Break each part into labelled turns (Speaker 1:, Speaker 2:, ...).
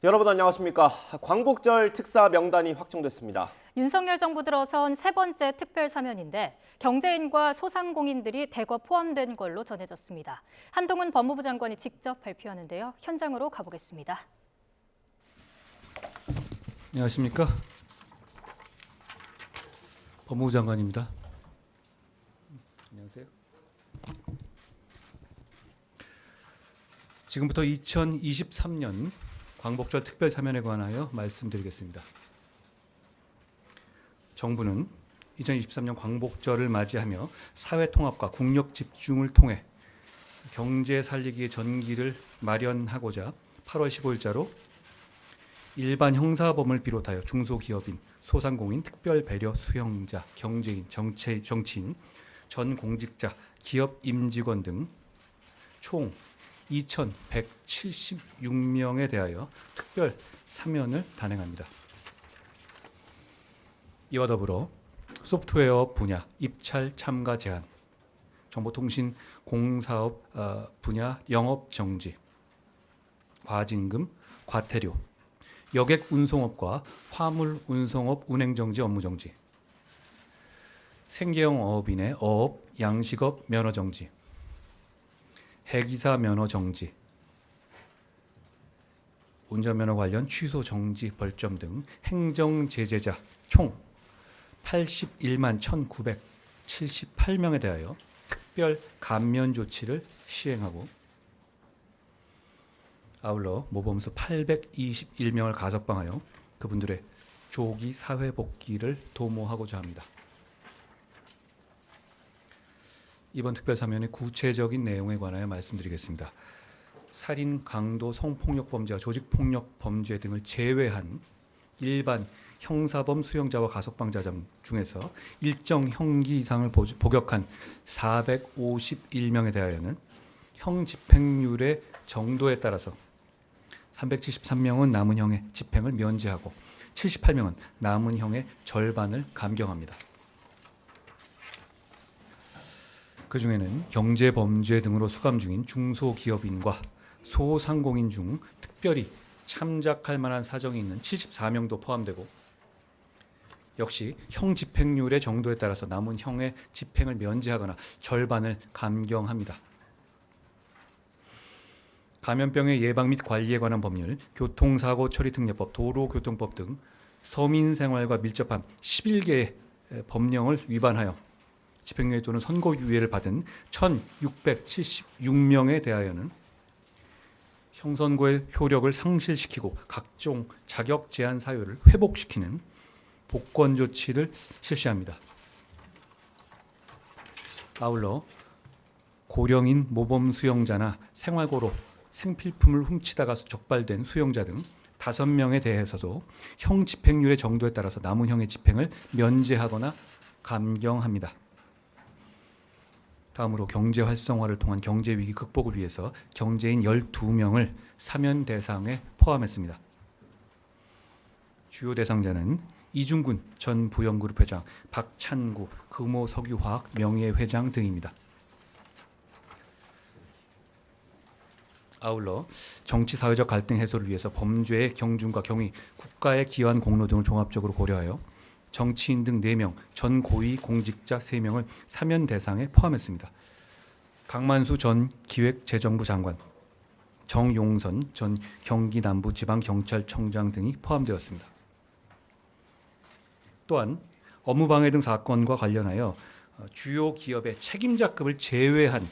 Speaker 1: 여러분 안녕하십니까. 광복절 특사 명단이 확정됐습니다.
Speaker 2: 윤석열 정부 들어선 세 번째 특별 사면인데 경제인과 소상공인들이 대거 포함된 걸로 전해졌습니다. 한동훈 법무부 장관이 직접 발표하는데요. 현장으로 가보겠습니다.
Speaker 3: 안녕하십니까. 법무부 장관입니다. 안녕하세요. 지금부터 2023년 광복절 특별 사면에 관하여 말씀드리겠습니다. 정부는 2023년 광복절을 맞이하며 사회 통합과 국력 집중을 통해 경제 살리기의 전기를 마련하고자 8월 15일자로 일반 형사범을 비롯하여 중소기업인, 소상공인, 특별 배려 수용자, 경제인, 정치인, 전 공직자, 기업 임직원 등 총 2,176명에 대하여 특별 사면을 단행합니다. 이와 더불어 소프트웨어 분야 입찰 참가 제한, 정보통신 공사업 분야 영업 정지, 과징금, 과태료, 여객 운송업과 화물 운송업 운행 정지 업무 정지, 생계형 어업인의 어업 양식업 면허 정지, 해기사 면허 정지, 운전면허 관련 취소 정지 벌점 등 행정 제재자 총 81만 1,978명에 대하여 특별 감면 조치를 시행하고 아울러 모범수 821명을 가석방하여 그분들의 조기 사회 복귀를 도모하고자 합니다. 이번 특별 사면의 구체적인 내용에 관하여 말씀드리겠습니다. 살인, 강도, 성폭력 범죄와 조직폭력 범죄 등을 제외한 일반 형사범 수용자와 가석방자 중에서 일정 형기 이상을 복역한 451명에 대하여는 형 집행률의 정도에 따라서 373명은 남은 형의 집행을 면제하고 78명은 남은 형의 절반을 감경합니다. 그 중에는 경제범죄 등으로 수감 중인 중소기업인과 소상공인 중 특별히 참작할 만한 사정이 있는 74명도 포함되고 역시 형 집행률의 정도에 따라서 남은 형의 집행을 면제하거나 절반을 감경합니다. 감염병의 예방 및 관리에 관한 법률, 교통사고 처리특례법, 도로교통법 등 서민생활과 밀접한 11개의 법령을 위반하여 집행유예 또는 선고유예를 받은 1,676명에 대하여는 형선고의 효력을 상실시키고 각종 자격 제한 사유를 회복시키는 복권 조치를 실시합니다. 아울러 고령인 모범 수용자나 생활고로 생필품을 훔치다가 적발된 수용자 등 5명에 대해서도 형 집행률의 정도에 따라서 남은 형의 집행을 면제하거나 감경합니다. 다음으로 경제 활성화를 통한 경제 위기 극복을 위해서 경제인 12명을 사면 대상에 포함했습니다. 주요 대상자는 이중군 전 부영그룹 회장, 박찬구 금호석유화학 명예회장 등입니다. 아울러 정치 사회적 갈등 해소를 위해서 범죄의 경중과 경위, 국가의 기여한 공로 등을 종합적으로 고려하여 정치인 등 4명, 전 고위 공직자 3명을 사면 대상에 포함했습니다. 강만수 전 기획재정부 장관, 정용선 전 경기남부지방경찰청장 등이 포함되었습니다. 또한 업무방해 등 사건과 관련하여 주요 기업의 책임자급을 제외한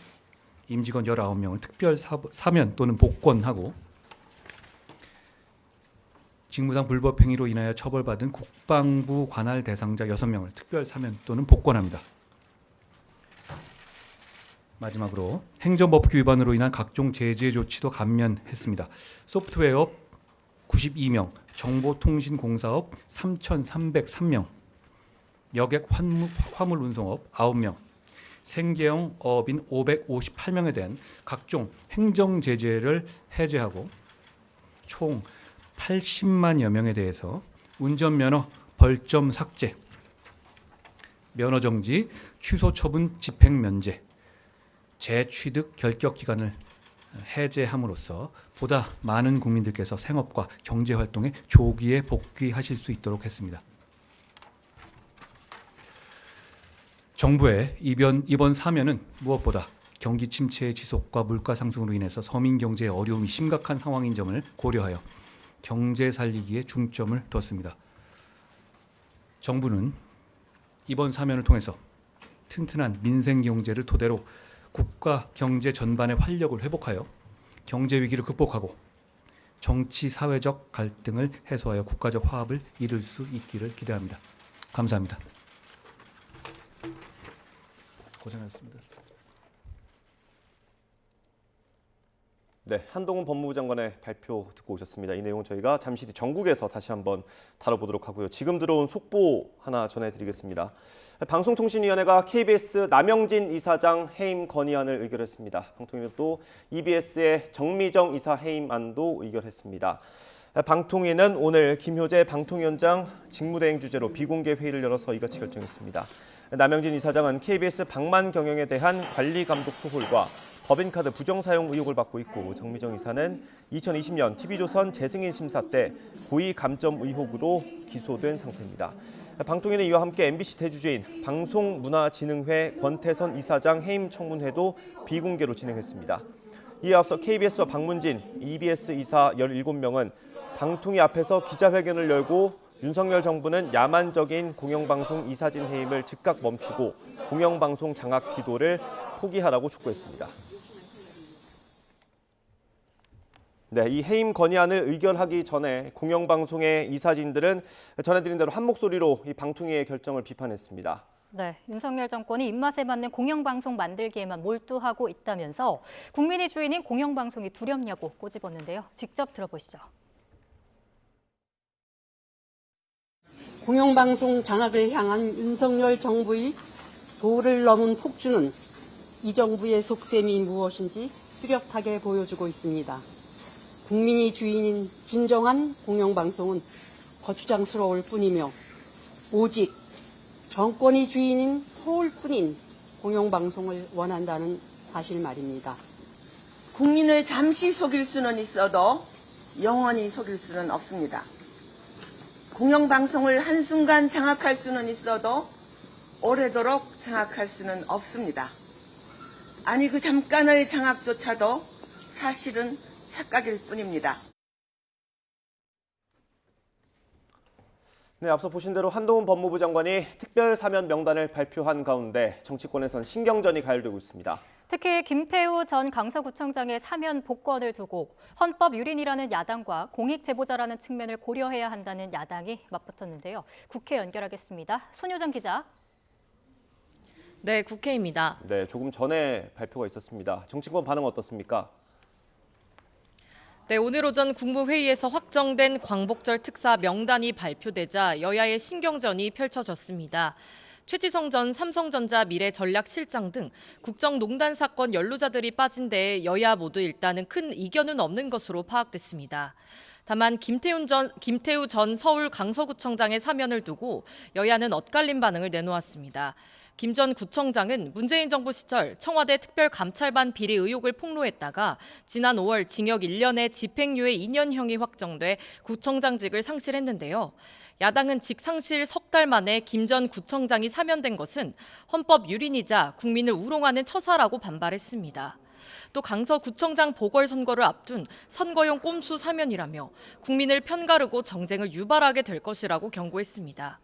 Speaker 3: 임직원 19명을 특별 사면 또는 복권하고 직무상 불법행위로 인하여 처벌받은 국방부 관할 대상자 6명을 특별 사면 또는 복권합니다. 마지막으로 행정법규 위반으로 인한 각종 제재 조치도 감면했습니다. 소프트웨어업 92명, 정보통신공사업 3,303명, 여객 화물 운송업 9명, 생계형 어업인 558명에 대한 각종 행정 제재를 해제하고 총 80만여 명에 대해서 운전면허 벌점 삭제, 면허 정지, 취소 처분 집행 면제, 재취득 결격 기간을 해제함으로써 보다 많은 국민들께서 생업과 경제 활동에 조기에 복귀하실 수 있도록 했습니다. 정부의 이번 사면은 무엇보다 경기 침체의 지속과 물가 상승으로 인해서 서민 경제의 어려움이 심각한 상황인 점을 고려하여 경제 살리기에 중점을 뒀습니다. 정부는 이번 사면을 통해서 튼튼한 민생 경제를 토대로 국가 경제 전반의 활력을 회복하여 경제 위기를 극복하고 정치 사회적 갈등을 해소하여 국가적 화합을 이룰 수 있기를 기대합니다. 감사합니다. 고생하셨습니다.
Speaker 1: 네, 한동훈 법무부 장관의 발표 듣고 오셨습니다. 이 내용 저희가 잠시 뒤 전국에서 다시 한번 다뤄보도록 하고요. 지금 들어온 속보 하나 전해드리겠습니다. 방송통신위원회가 KBS 남영진 이사장 해임 건의안을 의결했습니다. 방통위는 또 EBS의 정미정 이사 해임안도 의결했습니다. 방통위는 오늘 김효재 방통위원장 직무대행 주재로 비공개 회의를 열어서 이같이 결정했습니다. 남영진 이사장은 KBS 방만 경영에 대한 관리 감독 소홀과 법인카드 부정사용 의혹을 받고 있고, 정미정 이사는 2020년 TV조선 재승인 심사 때 고의 감점 의혹으로 기소된 상태입니다. 방통위는 이와 함께 MBC 대주주인 방송문화진흥회 권태선 이사장 해임 청문회도 비공개로 진행했습니다. 이에 앞서 KBS와 박문진, EBS 이사 17명은 방통위 앞에서 기자회견을 열고 윤석열 정부는 야만적인 공영방송 이사진 해임을 즉각 멈추고 공영방송 장악 기도를 포기하라고 촉구했습니다. 네, 이 해임 건의안을 의결하기 전에 공영방송의 이사진들은 전해드린 대로 한 목소리로 이 방통위의 결정을 비판했습니다.
Speaker 2: 네, 윤석열 정권이 입맛에 맞는 공영방송 만들기에만 몰두하고 있다면서 국민이 주인인 공영방송이 두렵냐고 꼬집었는데요. 직접 들어보시죠.
Speaker 4: 공영방송 장악을 향한 윤석열 정부의 도를 넘은 폭주는 이 정부의 속셈이 무엇인지 뚜렷하게 보여주고 있습니다. 국민이 주인인 진정한 공영방송은 거추장스러울 뿐이며 오직 정권이 주인인 토올뿐인 공영방송을 원한다는 사실 말입니다.
Speaker 5: 국민을 잠시 속일 수는 있어도 영원히 속일 수는 없습니다. 공영방송을 한순간 장악할 수는 있어도 오래도록 장악할 수는 없습니다. 아니, 그 잠깐의 장악조차도 사실은 착각일 뿐입니다.
Speaker 1: 네, 앞서 보신 대로 한동훈 법무부 장관이 특별 사면 명단을 발표한 가운데 정치권에선 신경전이 가열되고 있습니다.
Speaker 2: 특히 김태우 전 강서구청장의 사면 복권을 두고 헌법 유린이라는 야당과 공익 제보자라는 측면을 고려해야 한다는 야당이 맞붙었는데요. 국회 연결하겠습니다. 손효정 기자.
Speaker 6: 네, 국회입니다.
Speaker 1: 네, 조금 전에 발표가 있었습니다. 정치권 반응 어떻습니까?
Speaker 6: 네, 오늘 오전 국무회의에서 확정된 광복절 특사 명단이 발표되자 여야의 신경전이 펼쳐졌습니다. 최지성 전 삼성전자 미래전략실장 등 국정농단 사건 연루자들이 빠진 데에 여야 모두 일단은 큰 이견은 없는 것으로 파악됐습니다. 다만 김태우 전 서울 강서구청장의 사면을 두고 여야는 엇갈린 반응을 내놓았습니다. 김 전 구청장은 문재인 정부 시절 청와대 특별감찰반 비리 의혹을 폭로했다가 지난 5월 징역 1년에 집행유예 2년형이 확정돼 구청장직을 상실했는데요. 야당은 직상실 석 달 만에 김 전 구청장이 사면된 것은 헌법 유린이자 국민을 우롱하는 처사라고 반발했습니다. 또 강서구청장 보궐선거를 앞둔 선거용 꼼수 사면이라며 국민을 편가르고 정쟁을 유발하게 될 것이라고 경고했습니다.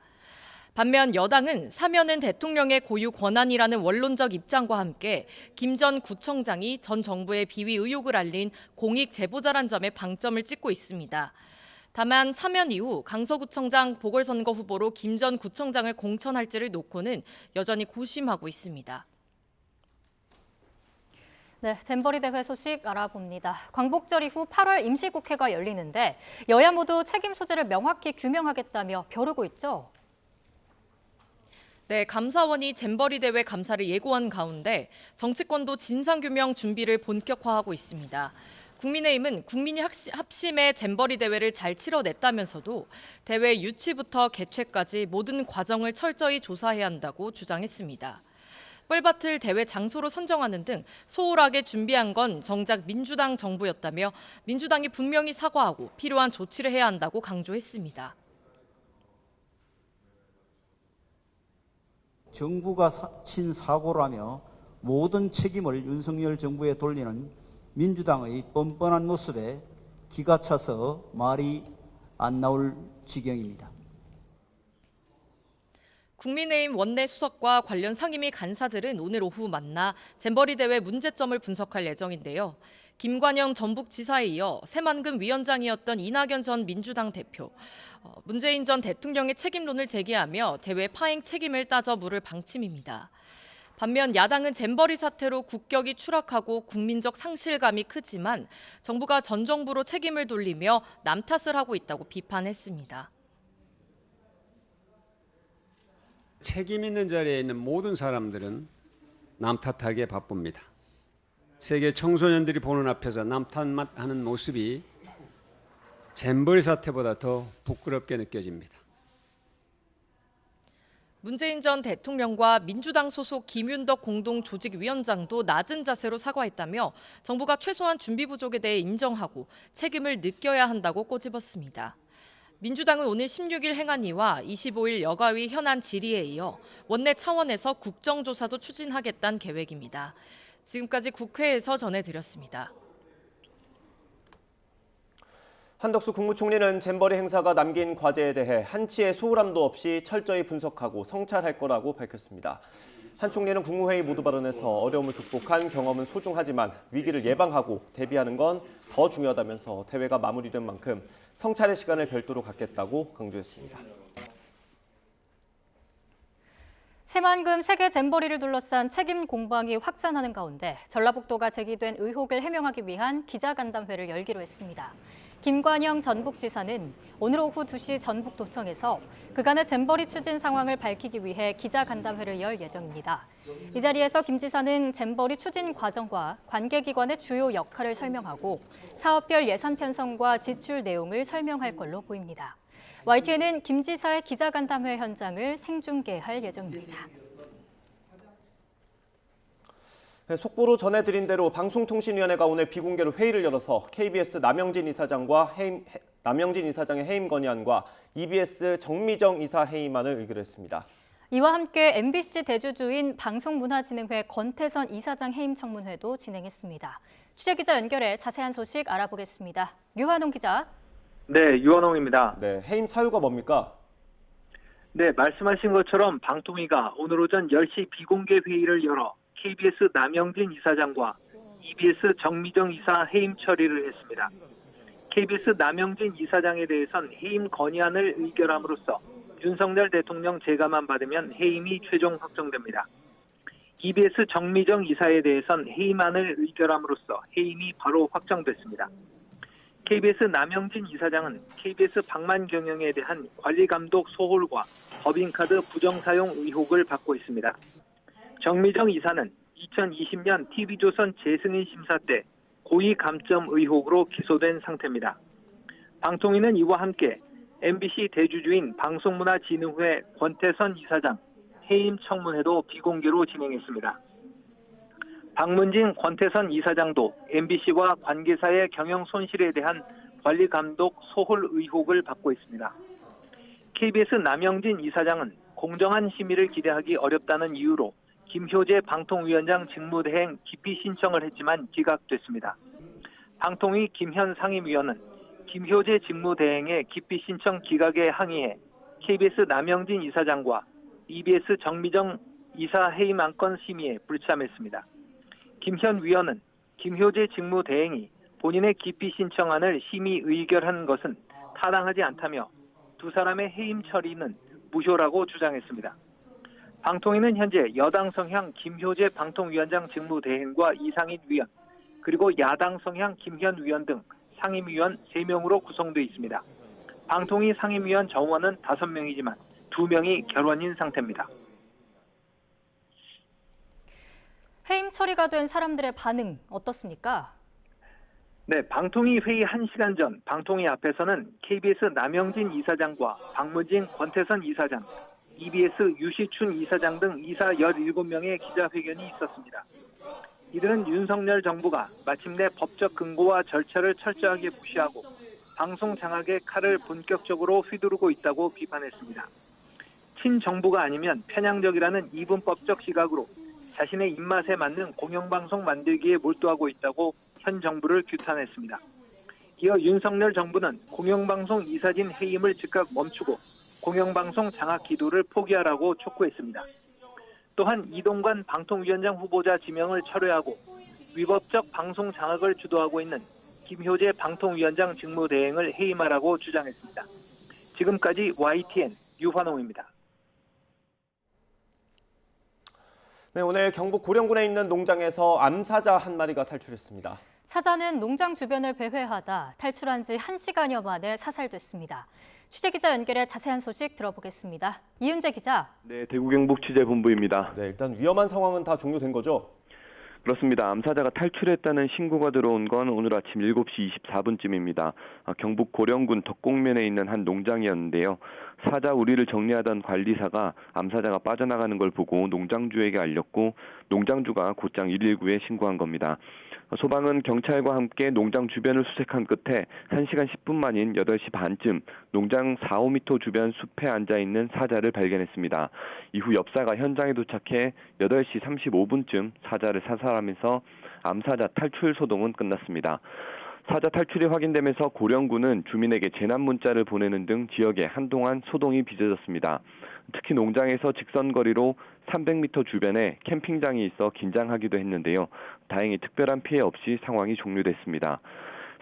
Speaker 6: 반면 여당은 사면은 대통령의 고유 권한이라는 원론적 입장과 함께 김 전 구청장이 전 정부의 비위 의혹을 알린 공익 제보자란 점에 방점을 찍고 있습니다. 다만 사면 이후 강서구청장 보궐선거 후보로 김 전 구청장을 공천할지를 놓고는 여전히 고심하고 있습니다.
Speaker 2: 네, 잼버리 대회 소식 알아봅니다. 광복절 이후 8월 임시국회가 열리는데 여야 모두 책임 소재를 명확히 규명하겠다며 벼르고 있죠.
Speaker 6: 네, 감사원이 잼버리 대회 감사를 예고한 가운데 정치권도 진상규명 준비를 본격화하고 있습니다. 국민의힘은 국민이 합심해 잼버리 대회를 잘 치러냈다면서도 대회 유치부터 개최까지 모든 과정을 철저히 조사해야 한다고 주장했습니다. 뻘밭을 대회 장소로 선정하는 등 소홀하게 준비한 건 정작 민주당 정부였다며 민주당이 분명히 사과하고 필요한 조치를 해야 한다고 강조했습니다.
Speaker 7: 정부가 친 사고라며 모든 책임을 윤석열 정부에 돌리는 민주당의 뻔뻔한 모습에 기가 차서 말이 안 나올 지경입니다.
Speaker 6: 국민의힘 원내 수석과 관련 상임위 간사들은 오늘 오후 만나 잼버리 대회 문제점을 분석할 예정인데요. 김관영 전북지사에 이어 새만금 위원장이었던 이낙연 전 민주당 대표, 문재인 전 대통령의 책임론을 제기하며 대회 파행 책임을 따져 물을 방침입니다. 반면 야당은 잼버리 사태로 국격이 추락하고 국민적 상실감이 크지만 정부가 전 정부로 책임을 돌리며 남 탓을 하고 있다고 비판했습니다.
Speaker 8: 책임 있는 자리에 있는 모든 사람들은 남 탓하기에 바쁩니다. 세계 청소년들이 보는 앞에서 남 탓만 하는 모습이 잼버리 사태보다 더 부끄럽게 느껴집니다.
Speaker 6: 문재인 전 대통령과 민주당 소속 김윤덕 공동조직위원장도 낮은 자세로 사과했다며 정부가 최소한 준비 부족에 대해 인정하고 책임을 느껴야 한다고 꼬집었습니다. 민주당은 오늘 16일 행안위와 25일 여가위 현안 질의에 이어 원내 차원에서 국정조사도 추진하겠다는 계획입니다. 지금까지 국회에서 전해드렸습니다.
Speaker 1: 한덕수 국무총리는 잼버리 행사가 남긴 과제에 대해 한치의 소홀함도 없이 철저히 분석하고 성찰할 거라고 밝혔습니다. 한 총리는 국무회의 모두 발언에서 어려움을 극복한 경험은 소중하지만 위기를 예방하고 대비하는 건 더 중요하다면서 대회가 마무리된 만큼 성찰의 시간을 별도로 갖겠다고 강조했습니다.
Speaker 2: 새만금 세계 잼버리를 둘러싼 책임 공방이 확산하는 가운데 전라북도가 제기된 의혹을 해명하기 위한 기자간담회를 열기로 했습니다. 김관영 전북지사는 오늘 오후 2시 전북도청에서 그간의 잼버리 추진 상황을 밝히기 위해 기자간담회를 열 예정입니다. 이 자리에서 김 지사는 잼버리 추진 과정과 관계기관의 주요 역할을 설명하고 사업별 예산 편성과 지출 내용을 설명할 걸로 보입니다. YTN은 김 지사의 기자간담회 현장을 생중계할 예정입니다.
Speaker 1: 속보로 전해드린 대로 방송통신위원회가 오늘 비공개로 회의를 열어서 KBS 남영진 이사장의 해임 건의안과 EBS 정미정 이사 해임안을 의결했습니다.
Speaker 2: 이와 함께 MBC 대주주인 방송문화진흥회 권태선 이사장 해임 청문회도 진행했습니다. 취재기자 연결해 자세한 소식 알아보겠습니다. 류환홍 기자.
Speaker 9: 네, 유원홍입니다.
Speaker 1: 네, 해임 사유가 뭡니까?
Speaker 9: 네, 말씀하신 것처럼 방통위가 오늘 오전 10시 비공개 회의를 열어 KBS 남영진 이사장과 EBS 정미정 이사 해임 처리를 했습니다. KBS 남영진 이사장에 대해선 해임 건의안을 의결함으로써 윤석열 대통령 재가만 받으면 해임이 최종 확정됩니다. EBS 정미정 이사에 대해선 해임안을 의결함으로써 해임이 바로 확정됐습니다. KBS 남영진 이사장은 KBS 방만 경영에 대한 관리감독 소홀과 법인카드 부정사용 의혹을 받고 있습니다. 정미정 이사는 2020년 TV조선 재승인 심사 때 고의 감점 의혹으로 기소된 상태입니다. 방통위는 이와 함께 MBC 대주주인 방송문화진흥회 권태선 이사장 해임 청문회도 비공개로 진행했습니다. 박문진 권태선 이사장도 MBC와 관계사의 경영 손실에 대한 관리 감독 소홀 의혹을 받고 있습니다. KBS 남영진 이사장은 공정한 심의를 기대하기 어렵다는 이유로 김효재 방통위원장 직무대행 기피 신청을 했지만 기각됐습니다. 방통위 김현 상임위원은 김효재 직무대행의 기피 신청 기각에 항의해 KBS 남영진 이사장과 EBS 정미정 이사 해임 안건 심의에 불참했습니다. 김현 위원은 김효재 직무대행이 본인의 기피 신청안을 심의 의결한 것은 타당하지 않다며 두 사람의 해임 처리는 무효라고 주장했습니다. 방통위는 현재 여당 성향 김효재 방통위원장 직무대행과 이상인 위원, 그리고 야당 성향 김현 위원 등 상임위원 3명으로 구성되어 있습니다. 방통위 상임위원 정원은 5명이지만 2명이 결원인 상태입니다.
Speaker 2: 해임 처리가 된 사람들의 반응 어떻습니까?
Speaker 9: 네, 방통위 회의 1시간 전 방통위 앞에서는 KBS 남영진 이사장과 박문진 권태선 이사장, EBS 유시춘 이사장 등 이사 17명의 기자회견이 있었습니다. 이들은 윤석열 정부가 마침내 법적 근거와 절차를 철저하게 무시하고 방송 장악의 칼을 본격적으로 휘두르고 있다고 비판했습니다. 친정부가 아니면 편향적이라는 이분법적 시각으로 자신의 입맛에 맞는 공영방송 만들기에 몰두하고 있다고 현 정부를 규탄했습니다. 이어 윤석열 정부는 공영방송 이사진 해임을 즉각 멈추고 공영방송 장악 기도를 포기하라고 촉구했습니다. 또한 이동관 방통위원장 후보자 지명을 철회하고 위법적 방송 장악을 주도하고 있는 김효재 방통위원장 직무대행을 해임하라고 주장했습니다. 지금까지 YTN 유환홍입니다.
Speaker 1: 네, 오늘 경북 고령군에 있는 농장에서 암사자 한 마리가 탈출했습니다.
Speaker 2: 사자는 농장 주변을 배회하다 탈출한 지 1시간여 만에 사살됐습니다. 취재기자 연결해 자세한 소식 들어보겠습니다. 이은재 기자.
Speaker 10: 네, 대구 경북 취재본부입니다.
Speaker 1: 네, 일단 위험한 상황은 다 종료된 거죠?
Speaker 10: 그렇습니다. 암사자가 탈출했다는 신고가 들어온 건 오늘 아침 7시 24분쯤입니다. 경북 고령군 덕곡면에 있는 한 농장이었는데요. 사자 우리를 정리하던 관리사가 암사자가 빠져나가는 걸 보고 농장주에게 알렸고 농장주가 곧장 119에 신고한 겁니다. 소방은 경찰과 함께 농장 주변을 수색한 끝에 1시간 10분 만인 8시 반쯤 농장 4-5m 주변 숲에 앉아있는 사자를 발견했습니다. 이후 엽사가 현장에 도착해 8시 35분쯤 사자를 사살하면서 암사자 탈출 소동은 끝났습니다. 사자 탈출이 확인되면서 고령군은 주민에게 재난 문자를 보내는 등 지역에 한동안 소동이 빚어졌습니다. 특히 농장에서 직선거리로 300m 주변에 캠핑장이 있어 긴장하기도 했는데요. 다행히 특별한 피해 없이 상황이 종료됐습니다.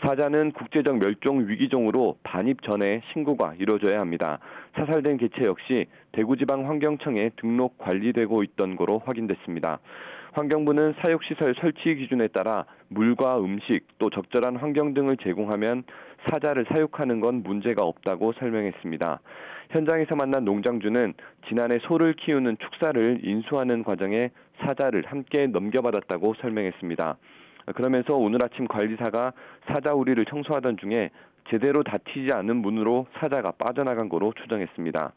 Speaker 10: 사자는 국제적 멸종 위기종으로 반입 전에 신고가 이루어져야 합니다. 사살된 개체 역시 대구지방환경청에 등록 관리되고 있던 거로 확인됐습니다. 환경부는 사육시설 설치 기준에 따라 물과 음식 또 적절한 환경 등을 제공하면 사자를 사육하는 건 문제가 없다고 설명했습니다. 현장에서 만난 농장주는 지난해 소를 키우는 축사를 인수하는 과정에 사자를 함께 넘겨받았다고 설명했습니다. 그러면서 오늘 아침 관리사가 사자 우리를 청소하던 중에 제대로 닫히지 않은 문으로 사자가 빠져나간 거로 추정했습니다.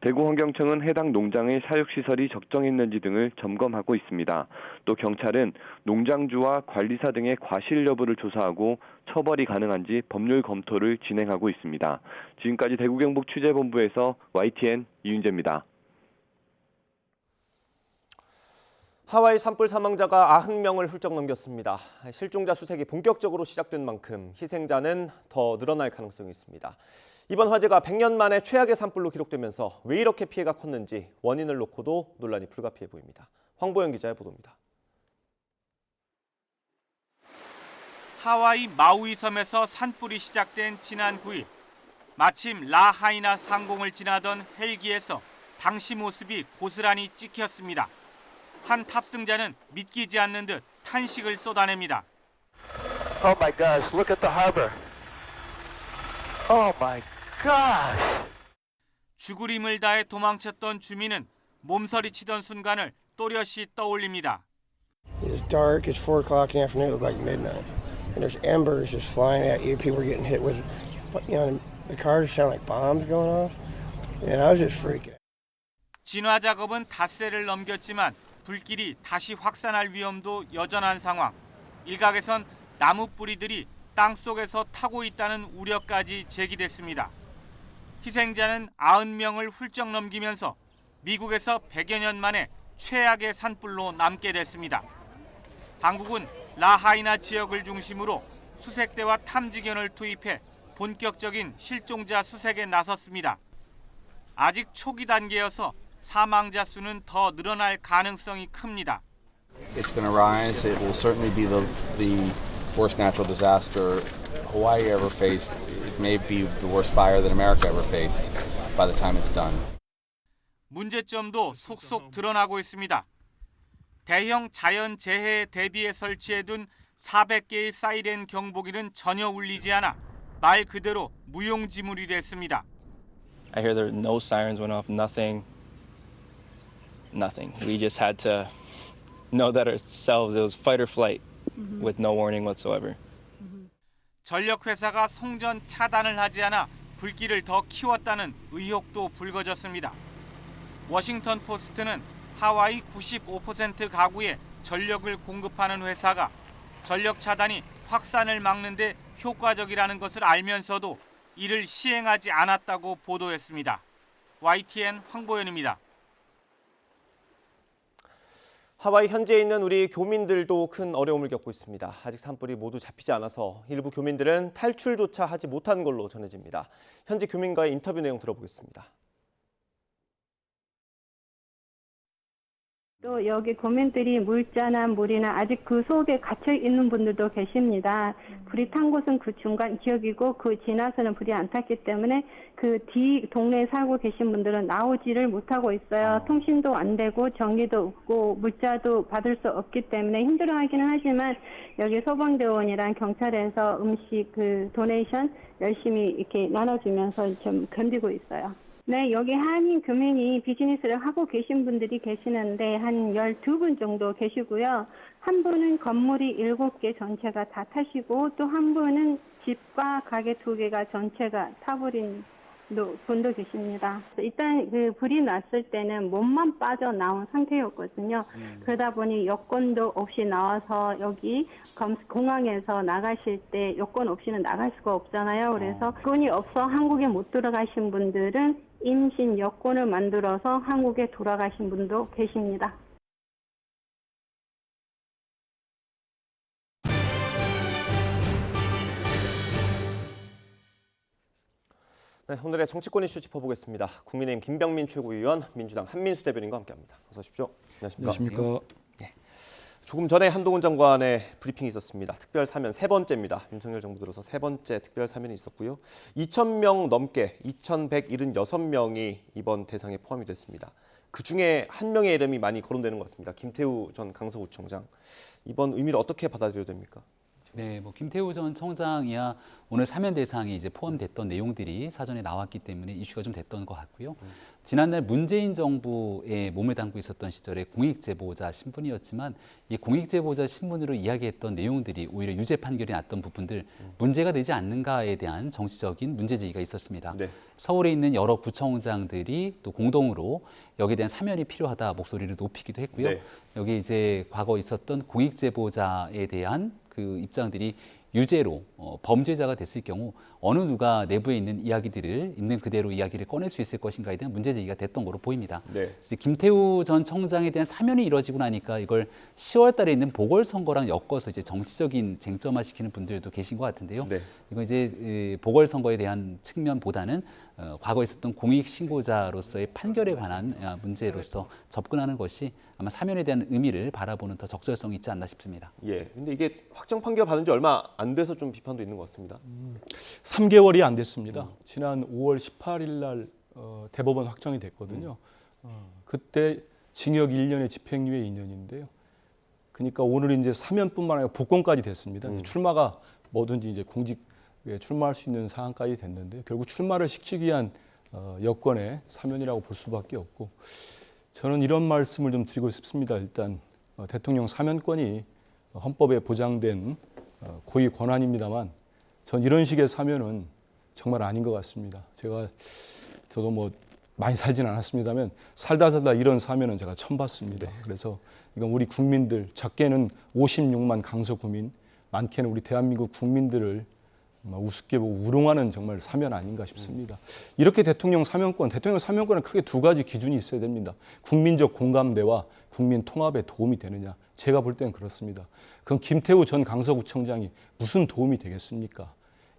Speaker 10: 대구환경청은 해당 농장의 사육시설이 적정했는지 등을 점검하고 있습니다. 또 경찰은 농장주와 관리사 등의 과실 여부를 조사하고 처벌이 가능한지 법률 검토를 진행하고 있습니다. 지금까지 대구 경북 취재본부에서 YTN 이윤재입니다.
Speaker 1: 하와이 산불 사망자가 90명을 훌쩍 넘겼습니다. 실종자 수색이 본격적으로 시작된 만큼 희생자는 더 늘어날 가능성이 있습니다. 이번 화재가 100년 만에 최악의 산불로 기록되면서 왜 이렇게 피해가 컸는지 원인을 놓고도 논란이 불가피해 보입니다. 황보영 기자의 보도입니다.
Speaker 11: 하와이 마우이 섬에서 산불이 시작된 지난 9일, 마침 라하이나 상공을 지나던 헬기에서 당시 모습이 고스란히 찍혔습니다. 한 탑승자는 믿기지 않는 듯 탄식을 쏟아냅니다.
Speaker 12: Oh my gosh, look at the harbor. Oh my gosh.
Speaker 11: 죽을 다해 도망쳤던 주민은 몸서리치던 순간을 또렷이 떠올립니다.
Speaker 13: It's dark, it's 4 o'clock in the afternoon, it looked like midnight. And there's embers just flying at you, people were getting hit with, you know, the cars sound like bombs going off. And I was just freaking out.
Speaker 11: 진화 작업은 닷새를 넘겼지만 불길이 다시 확산할 위험도 여전한 상황. 일각에선 나무 뿌리들이 땅속에서 타고 있다는 우려까지 제기됐습니다. 희생자는 90명을 훌쩍 넘기면서 미국에서 100여 년 만에 최악의 산불로 남게 됐습니다. 당국은 라하이나 지역을 중심으로 수색대와 탐지견을 투입해 본격적인 실종자 수색에 나섰습니다. 아직 초기 단계여서 사망자 수는 더 늘어날 가능성이 큽니다.
Speaker 14: It's going to rise. It will certainly be the worst natural disaster Hawaii ever faced. It may be the worst fire that America ever faced by the time it's done.
Speaker 11: 문제점도 속속 드러나고 있습니다. 대형 자연 재해에 대비해 설치해둔 400개의 사이렌 경보기는 전혀 울리지 않아 말 그대로 무용지물이 됐습니다.
Speaker 15: I hear there no sirens went off, nothing. We just had to know that ourselves. It was fight or flight with no warning whatsoever.
Speaker 11: 전력회사가 송전 차단을 하지 않아 불길을 더 키웠다는 의혹도 불거졌습니다. 워싱턴 포스트는 하와이 95% 가구에 전력을 공급하는 회사가 전력 차단이 확산을 막는 데 효과적이라는 것을 알면서도 이를 시행하지 않았다고 보도했습니다. YTN 황보현입니다.
Speaker 1: 하와이 현지에 있는 우리 교민들도 큰 어려움을 겪고 있습니다. 아직 산불이 모두 잡히지 않아서 일부 교민들은 탈출조차 하지 못한 걸로 전해집니다. 현지 교민과의 인터뷰 내용 들어보겠습니다.
Speaker 16: 또 여기 교민들이 물자나 물이나 아직 그 속에 갇혀 있는 분들도 계십니다. 불이 탄 곳은 그 중간 지역이고 그 지나서는 불이 안 탔기 때문에 그 뒤 동네에 살고 계신 분들은 나오지를 못하고 있어요. 통신도 안 되고 전기도 없고 물자도 받을 수 없기 때문에 힘들어하기는 하지만 여기 소방대원이랑 경찰에서 음식 그 도네이션 열심히 이렇게 나눠주면서 좀 견디고 있어요. 네, 여기 한인 교민이 비즈니스를 하고 계신 분들이 계시는데 한 12분 정도 계시고요. 한 분은 건물이 7개 전체가 다 타시고 또 한 분은 집과 가게 2개가 전체가 타버린 분도 계십니다. 일단 그 불이 났을 때는 몸만 빠져나온 상태였거든요. 그러다 보니 여권도 없이 나와서 여기 공항에서 나가실 때 여권 없이는 나갈 수가 없잖아요. 그래서 여권이 없어 한국에 못 들어가신 분들은 임신 여권을 만들어서 한국에 돌아가신 분도 계십니다.
Speaker 1: 네, 오늘의 정치권 이슈 짚어보겠습니다. 국민의힘 김병민 최고위원, 민주당 한민수 대변인과 함께합니다. 어서 오십시오.
Speaker 17: 안녕하십니까.
Speaker 1: 네. 조금 전에 한동훈 장관의 브리핑이 있었습니다. 특별 사면 3번째입니다. 윤석열 정부 들어서 3번째 특별 사면이 있었고요. 2,000명 넘게 2,176명이 이번 대상에 포함이 됐습니다. 그중에 한 명의 이름이 많이 거론되는 것 같습니다. 김태우 전 강서구청장. 이번 의미를 어떻게 받아들여야 됩니까?
Speaker 18: 네, 뭐 김태우 전 청장이야 오늘 사면 대상에 이제 포함됐던 내용들이 사전에 나왔기 때문에 이슈가 좀 됐던 것 같고요. 지난날 문재인 정부에 몸을 담고 있었던 시절에 공익제보자 신분이었지만 이 공익제보자 신분으로 이야기했던 내용들이 오히려 유죄 판결이 났던 부분들 문제가 되지 않는가에 대한 정치적인 문제 제기가 있었습니다.
Speaker 1: 네.
Speaker 18: 서울에 있는 여러 구청장들이 또 공동으로 여기에 대한 사면이 필요하다 목소리를 높이기도 했고요.
Speaker 1: 네.
Speaker 18: 여기 이제 과거 있었던 공익제보자에 대한 그 입장들이 유죄로 범죄자가 됐을 경우 어느 누가 내부에 있는 이야기들을 있는 그대로 이야기를 꺼낼 수 있을 것인가에 대한 문제 제기가 됐던 거로 보입니다.
Speaker 1: 네.
Speaker 18: 이제 김태우 전 청장에 대한 사면이 이뤄지고 나니까 이걸 10월 달에 있는 보궐선거랑 엮어서 이제 정치적인 쟁점화시키는 분들도 계신 것 같은데요.
Speaker 1: 네.
Speaker 18: 이거 이제 보궐선거에 대한 측면보다는 과거에 있었던 공익신고자로서의 판결에 관한 문제로서 접근하는 것이 아마 사면에 대한 의미를 바라보는 더 적절성이 있지 않나 싶습니다.
Speaker 1: 예, 근데 이게 확정 판결 받은 지 얼마 안 돼서 좀 비판도 있는 것 같습니다.
Speaker 17: 3개월이 안 됐습니다. 지난 5월 18일 날 대법원 확정이 됐거든요. 그때 징역 1년에 집행유예 2년인데요. 그러니까 오늘 이제 사면뿐만 아니라 복권까지 됐습니다. 출마가 뭐든지 이제 공직에 출마할 수 있는 상황까지 됐는데 결국 출마를 시키기 위한 여건의 사면이라고 볼 수밖에 없고 저는 이런 말씀을 좀 드리고 싶습니다. 일단 대통령 사면권이 헌법에 보장된 고위 권한입니다만 전 이런 식의 사면은 정말 아닌 것 같습니다. 저도 뭐 많이 살진 않았습니다만 살다 이런 사면은 제가 처음 봤습니다. 그래서 이건 우리 국민들, 적게는 56만 강서구민, 많게는 우리 대한민국 국민들을 우습게 보고 우롱하는 정말 사면 아닌가 싶습니다. 이렇게 대통령 사면권은 크게 두 가지 기준이 있어야 됩니다. 국민적 공감대와 국민 통합에 도움이 되느냐. 제가 볼 때는 그렇습니다. 그럼 김태우 전 강서구청장이 무슨 도움이 되겠습니까?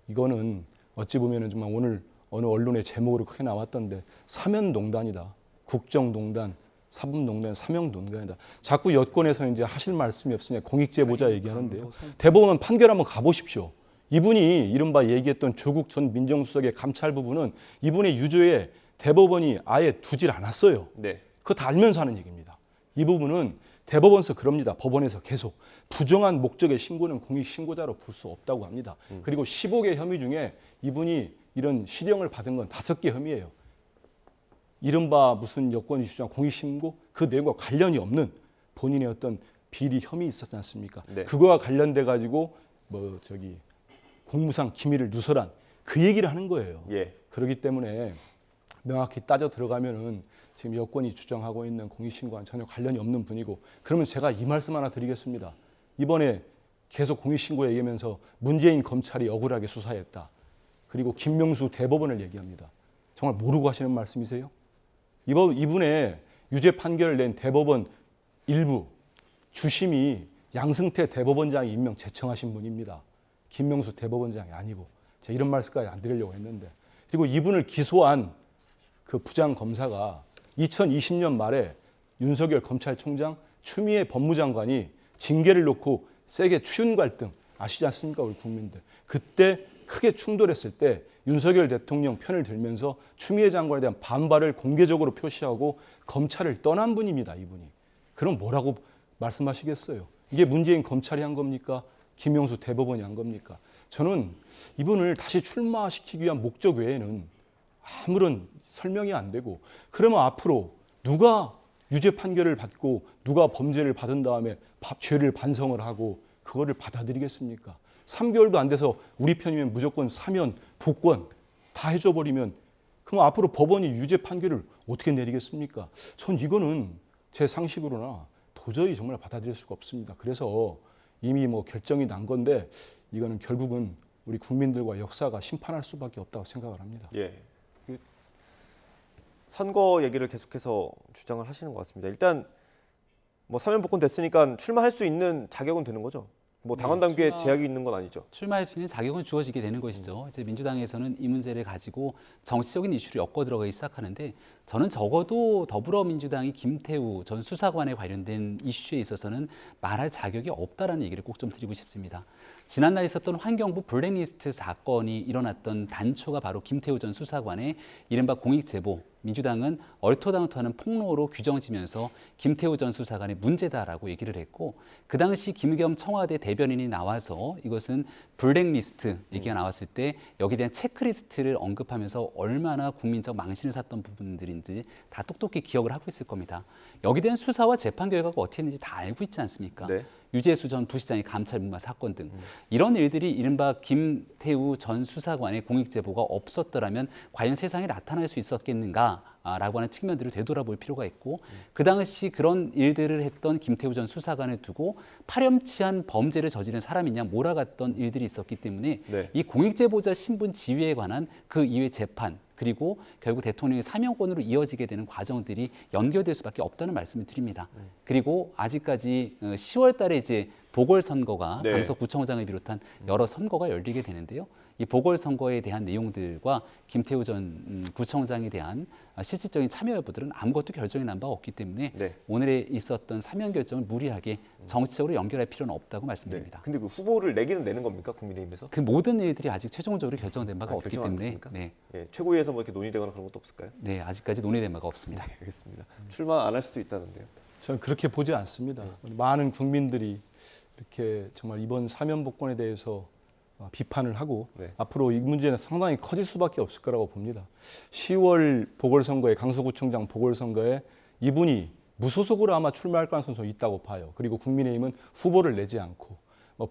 Speaker 17: 이거는 어찌 보면 정말 오늘 어느 언론의 제목으로 크게 나왔던데 사면농단이다. 국정농단, 사법농단, 사명농단이다. 자꾸 여권에서 이제 하실 말씀이 없으냐 공익제보자 얘기하는데요. 대법원 판결 한번 가보십시오. 이분이 이른바 얘기했던 조국 전 민정수석의 감찰 부분은 이분의 유죄에 대법원이 아예 두질 않았어요.
Speaker 1: 네.
Speaker 17: 그거 다 알면서 하는 얘기입니다. 이 부분은 대법원에서 그럽니다. 법원에서 계속 부정한 목적의 신고는 공익신고자로 볼 수 없다고 합니다. 그리고 15개 혐의 중에 이분이 이런 실형을 받은 건 5개 혐의예요. 이른바 무슨 여권 주장 공익신고 그 내용과 관련이 없는 본인의 어떤 비리 혐의 있었지 않습니까?
Speaker 1: 네.
Speaker 17: 그거와 관련돼 가지고 공무상 기밀을 누설한 그 얘기를 하는 거예요.
Speaker 1: 예.
Speaker 17: 그렇기 때문에 명확히 따져 들어가면은 지금 여권이 주장하고 있는 공익신고와는 전혀 관련이 없는 분이고, 그러면 제가 이 말씀 하나 드리겠습니다. 이번에 계속 공익신고 얘기하면서 문재인 검찰이 억울하게 수사했다. 그리고 김명수 대법원을 얘기합니다. 정말 모르고 하시는 말씀이세요? 이분의 유죄 판결을 낸 대법원 일부 주심이 양승태 대법원장이 임명 제청하신 분입니다. 김명수 대법원장이 아니고. 제가 이런 말씀까지 안 드리려고 했는데. 그리고 이분을 기소한 그 부장검사가 2020년 말에 윤석열 검찰총장, 추미애 법무장관이 징계를 놓고 세게 추윤 갈등 아시지 않습니까, 우리 국민들. 그때 크게 충돌했을 때 윤석열 대통령 편을 들면서 추미애 장관에 대한 반발을 공개적으로 표시하고 검찰을 떠난 분입니다, 이분이. 그럼 뭐라고 말씀하시겠어요? 이게 문재인 검찰이 한 겁니까? 김명수 대법원이 한 겁니까? 저는 이분을 다시 출마시키기 위한 목적 외에는 아무런 설명이 안 되고, 그러면 앞으로 누가 유죄 판결을 받고 누가 범죄를 받은 다음에 죄를 반성을 하고 그거를 받아들이겠습니까? 3개월도 안 돼서 우리 편이면 무조건 사면, 복권 다 해줘버리면 그럼 앞으로 법원이 유죄 판결을 어떻게 내리겠습니까? 전 이거는 제 상식으로나 도저히 정말 받아들일 수가 없습니다. 그래서 이미 뭐 결정이 난 건데 이거는 결국은 우리 국민들과 역사가 심판할 수밖에 없다고 생각을 합니다.
Speaker 1: 예. 선거 얘기를 계속해서 주장을 하시는 것 같습니다. 일단 뭐 사면 복권 됐으니까 출마할 수 있는 자격은 되는 거죠. 뭐 당원 당규에 제약이 있는 건 아니죠.
Speaker 18: 출마할 수 있는 자격은 주어지게 되는 것이죠. 이제 민주당에서는 이 문제를 가지고 정치적인 이슈를 엮어 들어가기 시작하는데, 저는 적어도 더불어민주당이 김태우 전 수사관에 관련된 이슈에 있어서는 말할 자격이 없다라는 얘기를 꼭 좀 드리고 싶습니다. 지난날 있었던 환경부 블랙리스트 사건이 일어났던 단초가 바로 김태우 전 수사관의 이른바 공익제보, 민주당은 얼토당토하는 폭로로 규정지면서 김태우 전 수사관의 문제다라고 얘기를 했고, 그 당시 김의겸 청와대 대변인이 나와서 이것은 블랙리스트 얘기가 나왔을 때 여기에 대한 체크리스트를 언급하면서 얼마나 국민적 망신을 샀던 부분들인지 다 똑똑히 기억을 하고 있을 겁니다. 여기에 대한 수사와 재판 결과가 어떻게 했는지 다 알고 있지 않습니까?
Speaker 1: 네.
Speaker 18: 유재수 전 부시장의 감찰 무마 사건 등 이런 일들이 이른바 김태우 전 수사관의 공익제보가 없었더라면 과연 세상에 나타날 수 있었겠는가라고 하는 측면들을 되돌아볼 필요가 있고, 그 당시 그런 일들을 했던 김태우 전 수사관을 두고 파렴치한 범죄를 저지른 사람이냐 몰아갔던 일들이 있었기 때문에
Speaker 1: 네.
Speaker 18: 이 공익제보자 신분 지위에 관한 그 이후의 재판, 그리고 결국 대통령의 사면권으로 이어지게 되는 과정들이 연결될 수밖에 없다는 말씀을 드립니다. 그리고 아직까지 10월 달에 이제 보궐선거가
Speaker 1: 네.
Speaker 18: 강서구청장을 비롯한 여러 선거가 열리게 되는데요. 이 보궐선거에 대한 내용들과 김태우 전 구청장에 대한 실질적인 참여 여부들은 아무것도 결정이 난 바가 없기 때문에
Speaker 1: 네.
Speaker 18: 오늘에 있었던 사면 결정을 무리하게 정치적으로 연결할 필요는 없다고 말씀드립니다.
Speaker 1: 근데 그 후보를 내기는 내는 겁니까, 국민의힘에서?
Speaker 18: 그 모든 일들이 아직 최종적으로 결정된 바가 없기
Speaker 1: 결정 안
Speaker 18: 때문에
Speaker 1: 됐습니까?
Speaker 18: 네.
Speaker 1: 예, 최고위에서 뭐 이렇게 논의되거나 그런 것도 없을까요?
Speaker 18: 네, 아직까지 논의된 바가 없습니다.
Speaker 1: 네, 알겠습니다. 출마 안 할 수도 있다는데요.
Speaker 17: 저는 그렇게 보지 않습니다. 많은 국민들이 이렇게 정말 이번 사면 복권에 대해서 비판을 하고 앞으로 이 문제는 상당히 커질 수밖에 없을 거라고 봅니다. 10월 보궐선거에, 강서구청장 보궐선거에 이분이 무소속으로 아마 출마할 가능성이 있다고 봐요. 그리고 국민의힘은 후보를 내지 않고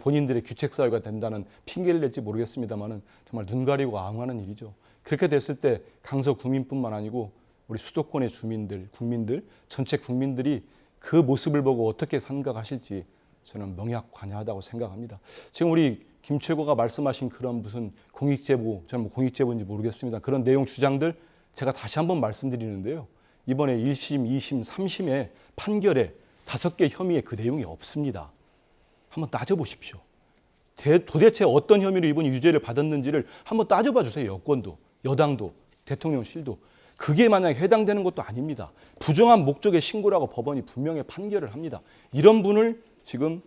Speaker 17: 본인들의 규책 사유가 된다는 핑계를 낼지 모르겠습니다만은 정말 눈 가리고 아웅하는 일이죠. 그렇게 됐을 때 강서 구민뿐만 아니고 우리 수도권의 주민들, 국민들, 전체 국민들이 그 모습을 보고 어떻게 생각하실지 저는 명약관여하다고 생각합니다. 지금 우리 김 최고가 말씀하신 그런 무슨 공익제보, 저는 뭐 공익제보인지 모르겠습니다. 그런 내용 주장들 제가 다시 한번 말씀드리는데요. 이번에 1심, 2심, 3심의 판결에 5개 혐의에 그 내용이 없습니다. 한번 따져보십시오. 도대체 어떤 혐의로 이분이 유죄를 받았는지를 한번 따져봐 주세요. 여권도, 여당도, 대통령실도. 그게 만약에 해당되는 것도 아닙니다. 부정한 목적의 신고라고 법원이 분명히 판결을 합니다. 이런 분을 지금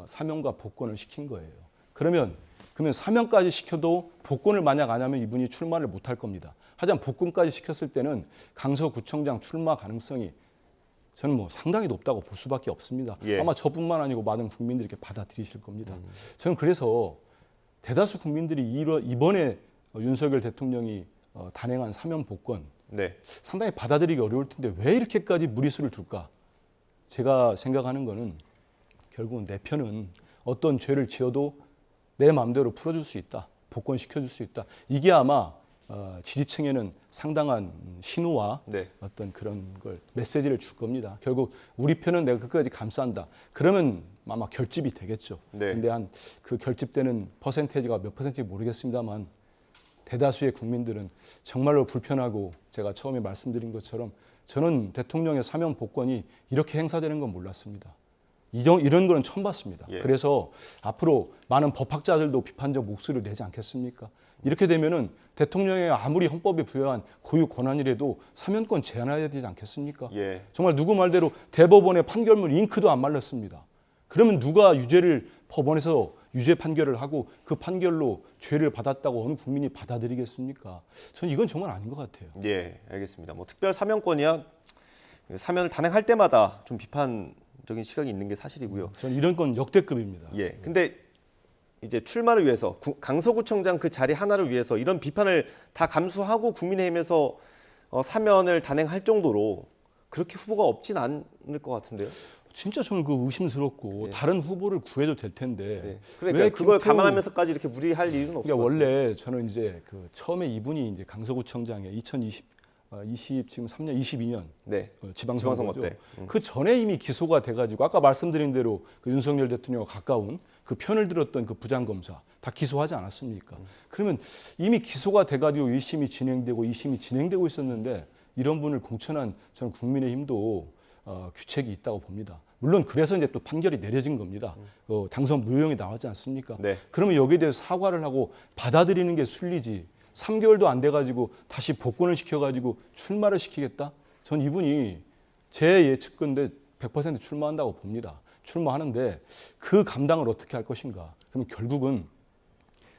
Speaker 17: 사면과 복권을 시킨 거예요. 그러면 사면까지 시켜도 복권을 만약 안 하면 이분이 출마를 못할 겁니다. 하지만 복권까지 시켰을 때는 강서구청장 출마 가능성이 저는 뭐 상당히 높다고 볼 수밖에 없습니다.
Speaker 1: 예.
Speaker 17: 아마 저뿐만 아니고 많은 국민들이 이렇게 받아들이실 겁니다. 저는 그래서 대다수 국민들이 이번에 윤석열 대통령이 단행한 사면 복권 상당히 받아들이기 어려울 텐데 왜 이렇게까지 무리수를 둘까? 제가 생각하는 거는 결국은 내 편은 어떤 죄를 지어도 내 마음대로 풀어줄 수 있다. 복권시켜줄 수 있다. 이게 아마 지지층에는 상당한 신호와 어떤 그런 걸 메시지를 줄 겁니다. 결국 우리 편은 내가 끝까지 감싼다. 그러면 아마 결집이 되겠죠. 근데 한 그 결집되는 퍼센테이지가 몇 퍼센트인지 모르겠습니다만 대다수의 국민들은 정말로 불편하고 제가 처음에 말씀드린 것처럼 저는 대통령의 사면 복권이 이렇게 행사되는 건 몰랐습니다. 이런 거는 처음 봤습니다. 그래서 앞으로 많은 법학자들도 비판적 목소리를 내지 않겠습니까? 이렇게 되면은 대통령의 아무리 헌법에 부여한 고유 권한이라도 사면권 제한해야 되지 않겠습니까? 정말 누구 말대로 대법원의 판결문 잉크도 안 말랐습니다. 그러면 누가 법원에서 유죄 판결을 하고 그 판결로 죄를 받았다고 어느 국민이 받아들이겠습니까? 저는 이건 정말 아닌 것 같아요.
Speaker 1: 예, 알겠습니다. 뭐 특별 사면권이야 사면을 단행할 때마다 좀 비판적인 시각이 있는 게 사실이고요.
Speaker 17: 저는 이런 건 역대급입니다.
Speaker 1: 예, 근데 이제 출마를 위해서 강서구청장 그 자리 하나를 위해서 이런 비판을 다 감수하고 국민의힘에서 사면을 단행할 정도로 그렇게 후보가 없진 않을 것 같은데요.
Speaker 17: 진짜 저는 그 의심스럽고 다른 후보를 구해도 될 텐데
Speaker 1: 그러니까
Speaker 17: 왜
Speaker 1: 그걸 감안하면서까지 이렇게 무리할 이유는 없을 것 같습니다.
Speaker 17: 원래 저는 이제 그 처음에 이분이 이제 강서구청장에 2020 지금 3년 22년 지방선거죠.
Speaker 1: 때.
Speaker 17: 그 전에 이미 기소가 돼가지고 아까 말씀드린 대로 그 윤석열 대통령과 가까운 그 편을 들었던 그 부장검사 다 기소하지 않았습니까? 그러면 이미 기소가 돼가지고 1심이 진행되고 2심이 진행되고 있었는데 이런 분을 공천한 저는 국민의힘도 규책이 있다고 봅니다. 물론 그래서 이제 또 판결이 내려진 겁니다. 당선 무효형이 나왔지 않습니까? 그러면 여기에 대해서 사과를 하고 받아들이는 게 순리지. 3개월도 안 돼가지고 다시 복권을 시켜가지고 출마를 시키겠다? 전 이분이 제 예측건데 100% 출마한다고 봅니다. 출마하는데 그 감당을 어떻게 할 것인가? 그러면 결국은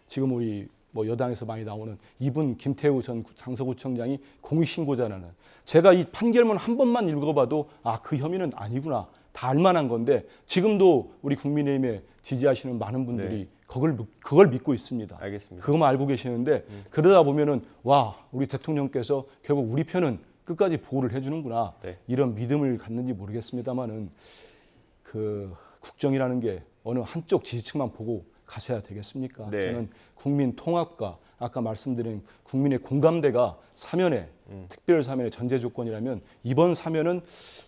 Speaker 17: 지금 우리 뭐 여당에서 많이 나오는 이분 김태우 전 강서구청장이 공익신고자라는 제가 이 판결문 한 번만 읽어봐도 그 혐의는 아니구나 다 알만한 건데 지금도 우리 국민의힘에 지지하시는 많은 분들이 그걸 믿고 있습니다.
Speaker 1: 알겠습니다.
Speaker 17: 그것만 알고 계시는데 그러다 보면은 와 우리 대통령께서 결국 우리 편은 끝까지 보호를 해주는구나 이런 믿음을 갖는지 모르겠습니다만은 그 국정이라는 게 어느 한쪽 지지층만 보고 가셔야 되겠습니까? 저는 국민 통합과 아까 말씀드린 국민의 공감대가 사면에 특별 사면의 전제 조건이라면 이번 사면은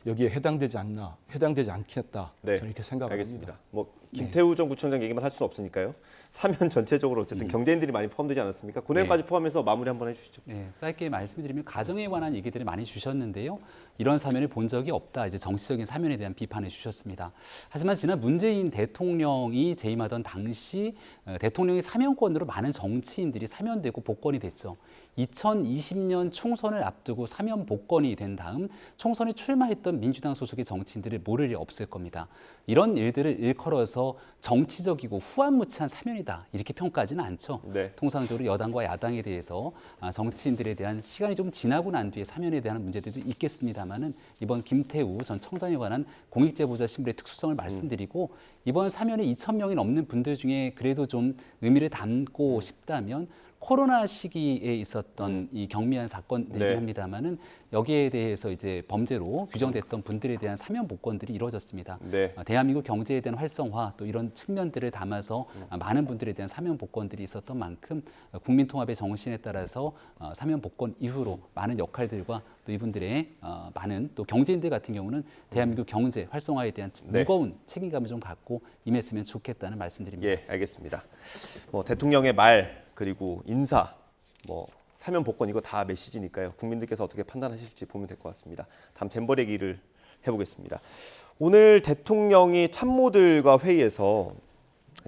Speaker 17: 여기에 해당되지 않겠다. 저는 이렇게 생각합니다.
Speaker 1: 알겠습니다. 뭐 김태우 전 구청장 얘기만 할 수는 없으니까요. 사면 전체적으로 어쨌든 경제인들이 많이 포함되지 않았습니까? 그 내용까지 포함해서 마무리 한번 해주시죠.
Speaker 18: 짧게 말씀드리면 가정에 관한 얘기들을 많이 주셨는데요. 이런 사면을 본 적이 없다. 이제 정치적인 사면에 대한 비판을 주셨습니다. 하지만 지난 문재인 대통령이 재임하던 당시 대통령의 사면권으로 많은 정치인들이 사면되고 복권이 됐죠. 2020년 총선을 앞두고 사면 복권이 된 다음 총선에 출마했던 민주당 소속의 정치인들을 모를 리 없을 겁니다. 이런 일들을 일컬어서 정치적이고 후안무치한 사면이다 이렇게 평가하지는 않죠. 통상적으로 여당과 야당에 대해서 정치인들에 대한 시간이 좀 지나고 난 뒤에 사면에 대한 문제들도 있겠습니다만은 이번 김태우 전 청장에 관한 공익제보자 신분의 특수성을 말씀드리고 이번 사면에 2,000명이 넘는 분들 중에 그래도 좀 의미를 담고 싶다면 코로나 시기에 있었던 이 경미한 사건이긴 합니다만은 여기에 대해서 이제 범죄로 규정됐던 분들에 대한 사면 복권들이 이루어졌습니다. 대한민국 경제에 대한 활성화 또 이런 측면들을 담아서 많은 분들에 대한 사면 복권들이 있었던 만큼 국민 통합의 정신에 따라서 사면 복권 이후로 많은 역할들과 또 이분들의 많은 또 경제인들 같은 경우는 대한민국 경제 활성화에 대한 무거운 책임감을 좀 갖고 임했으면 좋겠다는 말씀드립니다.
Speaker 1: 알겠습니다. 뭐 대통령의 말 그리고 인사, 뭐 사면 복권 이거 다 메시지니까요. 국민들께서 어떻게 판단하실지 보면 될 것 같습니다. 다음 잼버 얘기를 해보겠습니다. 오늘 대통령이 참모들과 회의에서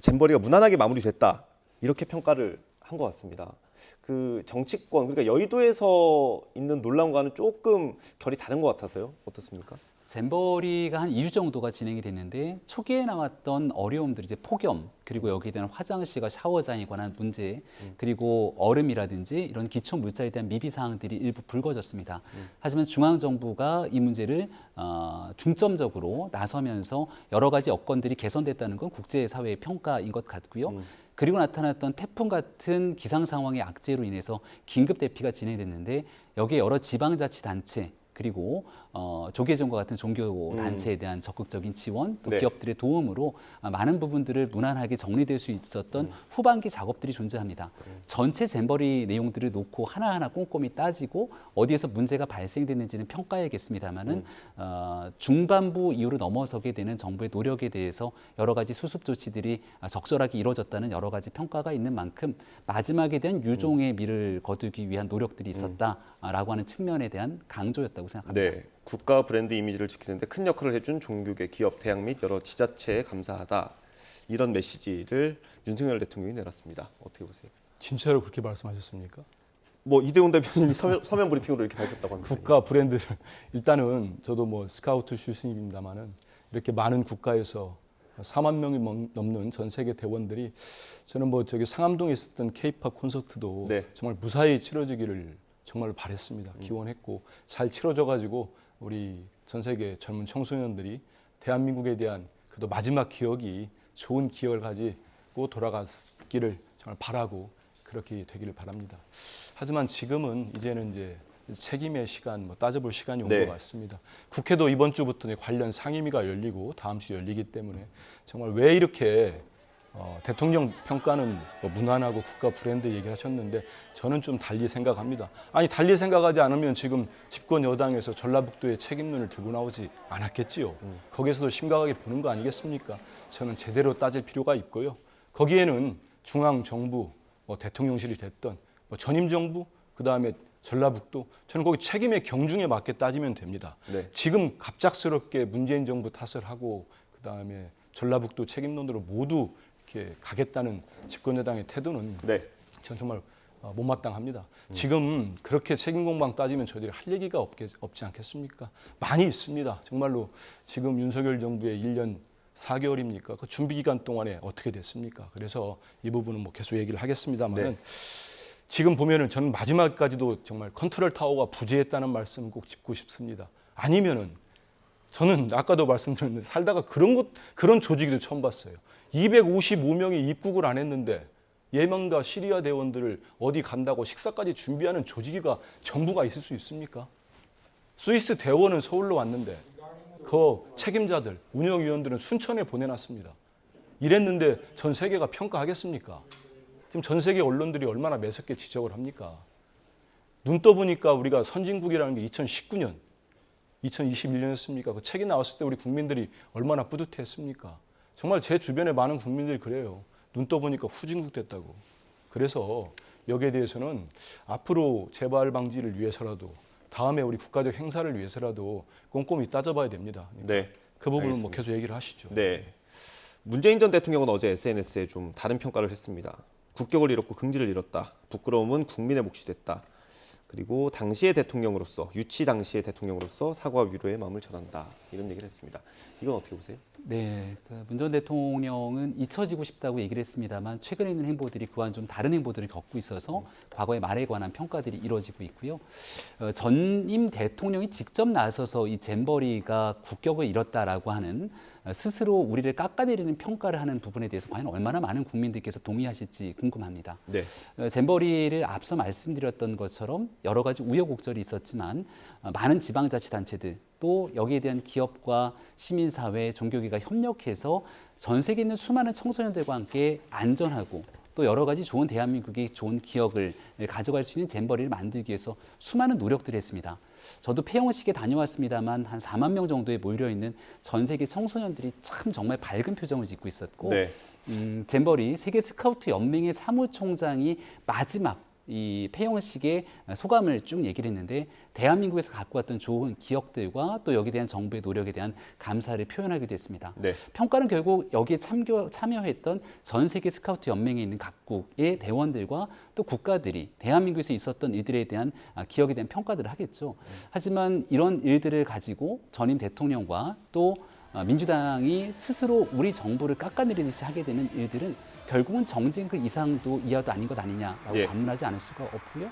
Speaker 1: 잼버리가 무난하게 마무리됐다 이렇게 평가를 한 것 같습니다. 그 정치권 그러니까 여의도에서 있는 논란과는 조금 결이 다른 것 같아서요. 어떻습니까?
Speaker 18: 잼버리가 한 2주 정도가 진행이 됐는데 초기에 나왔던 어려움들이 이제 폭염 그리고 여기에 대한 화장실과 샤워장에 관한 문제 그리고 얼음이라든지 이런 기초 물자에 대한 미비 사항들이 일부 불거졌습니다. 하지만 중앙 정부가 이 문제를 중점적으로 나서면서 여러 가지 여건들이 개선됐다는 건 국제사회의 평가인 것 같고요. 그리고 나타났던 태풍 같은 기상 상황의 악재로 인해서 긴급 대피가 진행됐는데 여기에 여러 지방자치단체 그리고 조계종과 같은 종교 단체에 대한 적극적인 지원, 또
Speaker 1: 네.
Speaker 18: 기업들의 도움으로 많은 부분들을 무난하게 정리될 수 있었던 후반기 작업들이 존재합니다. 전체 잼버리 내용들을 놓고 하나하나 꼼꼼히 따지고 어디에서 문제가 발생됐는지는 평가해야겠습니다만은 중반부 이후로 넘어서게 되는 정부의 노력에 대해서 여러 가지 수습 조치들이 적절하게 이루어졌다는 여러 가지 평가가 있는 만큼 마지막에 대한 유종의 미를 거두기 위한 노력들이 있었다라고 하는 측면에 대한 강조였다고 생각합니다.
Speaker 1: 네, 국가 브랜드 이미지를 지키는데 큰 역할을 해준 종교계, 기업, 대학 및 여러 지자체에 감사하다. 이런 메시지를 윤석열 대통령이 내놨습니다. 어떻게 보세요?
Speaker 17: 진짜로 그렇게 말씀하셨습니까?
Speaker 1: 뭐 이대훈 대변인이 서면 브리핑으로 이렇게 밝혔다고 합니다.
Speaker 17: 국가 브랜드를 일단은 저도 뭐 스카우트 출신입니다만은 이렇게 많은 국가에서 4만 명이 넘는 전 세계 대원들이 저는 뭐 저기 상암동에 있었던 K-팝 콘서트도
Speaker 1: 네.
Speaker 17: 정말 무사히 치러지기를 정말 바랬습니다. 기원했고 잘 치러져가지고 우리 전 세계 젊은 청소년들이 대한민국에 대한 그래도 마지막 기억이 좋은 기억을 가지고 돌아가기를 정말 바라고 그렇게 되기를 바랍니다. 하지만 지금은 이제는 이제 책임의 시간, 뭐 따져볼 시간이 온
Speaker 1: 네.
Speaker 17: 것 같습니다. 국회도 이번 주부터 관련 상임위가 열리고 다음 주 열리기 때문에 정말 왜 이렇게 대통령 평가는 뭐 무난하고 국가 브랜드 얘기를 하셨는데 저는 좀 달리 생각합니다. 아니 달리 생각하지 않으면 지금 집권 여당에서 전라북도의 책임론을 들고 나오지 않았겠지요. 거기에서도 심각하게 보는 거 아니겠습니까? 저는 제대로 따질 필요가 있고요. 거기에는 중앙 정부, 뭐 대통령실이 됐던 뭐 전임 정부, 그 다음에 전라북도, 저는 거기 책임의 경중에 맞게 따지면 됩니다.
Speaker 1: 네.
Speaker 17: 지금 갑작스럽게 문재인 정부 탓을 하고 그 다음에 전라북도 책임론으로 모두 이렇게 가겠다는 집권여당의 태도는 전 정말 못마땅합니다. 지금 그렇게 책임 공방 따지면 저희들이 할 얘기가 없지 않겠습니까? 많이 있습니다. 정말로 지금 윤석열 정부의 1년 4개월입니까? 그 준비 기간 동안에 어떻게 됐습니까? 그래서 이 부분은 뭐 계속 얘기를 하겠습니다만은 지금 보면은 저는 마지막까지도 정말 컨트롤 타워가 부재했다는 말씀 꼭 짚고 싶습니다. 아니면은 저는 아까도 말씀드렸는데 살다가 그런 조직도 처음 봤어요. 255명이 입국을 안 했는데 예멘과 시리아 대원들을 어디 간다고 식사까지 준비하는 조직이가 정부가 있을 수 있습니까? 스위스 대원은 서울로 왔는데 그 책임자들, 운영위원들은 순천에 보내놨습니다. 이랬는데 전 세계가 평가하겠습니까? 지금 전 세계 언론들이 얼마나 매섭게 지적을 합니까? 눈 떠보니까 우리가 선진국이라는 게 2019년, 2021년이었습니까? 그 책이 나왔을 때 우리 국민들이 얼마나 뿌듯해했습니까? 정말 제 주변에 많은 국민들이 그래요. 눈 떠보니까 후진국 됐다고. 그래서 여기에 대해서는 앞으로 재발 방지를 위해서라도 다음에 우리 국가적 행사를 위해서라도 꼼꼼히 따져봐야 됩니다.
Speaker 1: 네,
Speaker 17: 그 부분은
Speaker 1: 알겠습니다.
Speaker 17: 뭐 계속 얘기를 하시죠.
Speaker 1: 네, 문재인 전 대통령은 어제 SNS에 좀 다른 평가를 했습니다. 국격을 잃었고 긍지를 잃었다. 부끄러움은 국민의 몫이 됐다. 그리고 당시의 대통령으로서, 유치 당시의 대통령으로서 사과 위로의 마음을 전한다. 이런 얘기를 했습니다. 이건 어떻게 보세요?
Speaker 18: 네, 문 전 대통령은 잊혀지고 싶다고 얘기를 했습니다만 최근에 있는 행보들이 그와는 좀 다른 행보들을 겪고 있어서 과거의 말에 관한 평가들이 이루어지고 있고요. 전임 대통령이 직접 나서서 이 잼버리가 국격을 잃었다라고 하는 스스로 우리를 깎아내리는 평가를 하는 부분에 대해서 과연 얼마나 많은 국민들께서 동의하실지 궁금합니다.
Speaker 1: 네.
Speaker 18: 잼버리를 앞서 말씀드렸던 것처럼 여러 가지 우여곡절이 있었지만 많은 지방자치단체들 또 여기에 대한 기업과 시민사회, 종교계가 협력해서 전 세계에 있는 수많은 청소년들과 함께 안전하고 또 여러 가지 좋은 대한민국의 좋은 기억을 가져갈 수 있는 잼버리를 만들기 위해서 수많은 노력들을 했습니다. 저도 폐영식에 다녀왔습니다만 한 4만 명 정도에 몰려있는 전 세계 청소년들이 참 정말 밝은 표정을 짓고 있었고 잼버리 세계 스카우트 연맹의 사무총장이 마지막 이 폐영식의 소감을 쭉 얘기를 했는데 대한민국에서 갖고 왔던 좋은 기억들과 또 여기에 대한 정부의 노력에 대한 감사를 표현하기도 했습니다. 평가는 결국 여기에 참여했던 전 세계 스카우트 연맹에 있는 각국의 대원들과 또 국가들이 대한민국에서 있었던 일들에 대한 기억에 대한 평가들을 하겠죠. 하지만 이런 일들을 가지고 전임 대통령과 또 민주당이 스스로 우리 정부를 깎아내리듯이 하게 되는 일들은 결국은 정쟁 그 이상도 이하도 아닌 것 아니냐라고 반문하지 않을 수가 없고요.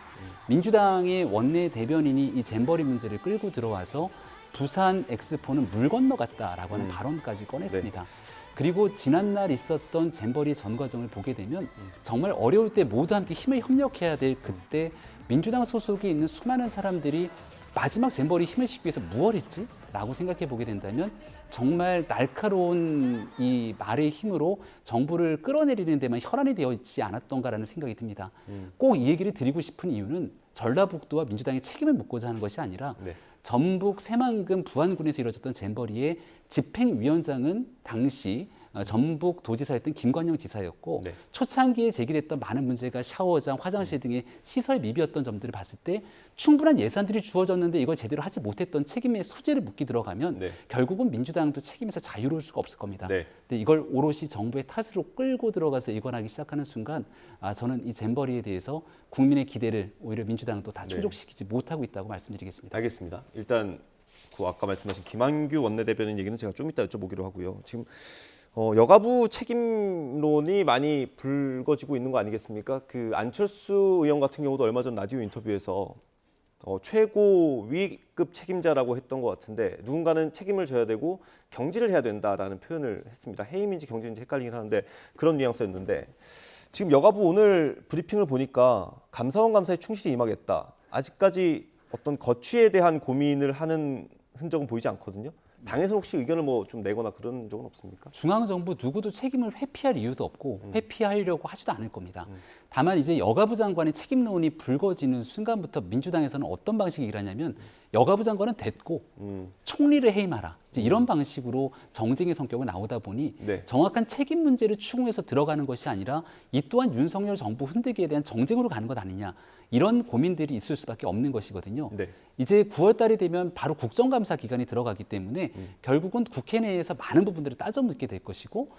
Speaker 18: 민주당의 원내 대변인이 이 잼버리 문제를 끌고 들어와서 부산 엑스포는 물 건너갔다라고 하는 발언까지 꺼냈습니다. 그리고 지난날 있었던 잼버리 전 과정을 보게 되면 정말 어려울 때 모두 함께 힘을 협력해야 될 그때 민주당 소속에 있는 수많은 사람들이 마지막 잼버리 힘을 싣기 위해서 무엇을 했지? 라고 생각해 보게 된다면 정말 날카로운 이 말의 힘으로 정부를 끌어내리는 데만 혈안이 되어 있지 않았던가라는 생각이 듭니다. 꼭 이 얘기를 드리고 싶은 이유는 전라북도와 민주당의 책임을 묻고자 하는 것이 아니라 전북 새만금 부안군에서 이루어졌던 잼버리의 집행위원장은 당시 전북 도지사였던 김관영 지사였고 초창기에 제기됐던 많은 문제가 샤워장, 화장실 등의 시설 미비였던 점들을 봤을 때 충분한 예산들이 주어졌는데 이걸 제대로 하지 못했던 책임의 소재를 묻기 들어가면 결국은 민주당도 책임에서 자유로울 수가 없을 겁니다. 근데 이걸 오롯이 정부의 탓으로 끌고 들어가서 일관하기 시작하는 순간 저는 이 잼버리에 대해서 국민의 기대를 오히려 민주당도 다 충족시키지 못하고 있다고 말씀드리겠습니다.
Speaker 1: 알겠습니다. 일단 그 아까 말씀하신 김한규 원내대변인 얘기는 제가 좀 이따 여쭤보기로 하고요. 지금 여가부 책임론이 많이 불거지고 있는 거 아니겠습니까? 그 안철수 의원 같은 경우도 얼마 전 라디오 인터뷰에서 최고 위급 책임자라고 했던 것 같은데 누군가는 책임을 져야 되고 경질을 해야 된다라는 표현을 했습니다. 해임인지 경질인지 헷갈리긴 하는데 그런 뉘앙스였는데 지금 여가부 오늘 브리핑을 보니까 감사원 감사에 충실히 임하겠다. 아직까지 어떤 거취에 대한 고민을 하는 흔적은 보이지 않거든요. 당에서 혹시 의견을 뭐 좀 내거나 그런 적은 없습니까?
Speaker 18: 중앙정부 누구도 책임을 회피할 이유도 없고 회피하려고 하지도 않을 겁니다. 다만 이제 여가부 장관의 책임론이 불거지는 순간부터 민주당에서는 어떤 방식이 일하냐면 여가부 장관은 됐고 총리를 해임하라. 이제 이런 방식으로 정쟁의 성격이 나오다 보니 정확한 책임 문제를 추궁해서 들어가는 것이 아니라 이 또한 윤석열 정부 흔들기에 대한 정쟁으로 가는 것 아니냐. 이런 고민들이 있을 수밖에 없는 것이거든요. 이제 9월 달이 되면 바로 국정감사 기간이 들어가기 때문에 결국은 국회 내에서 많은 부분들을 따져 묻게 될 것이고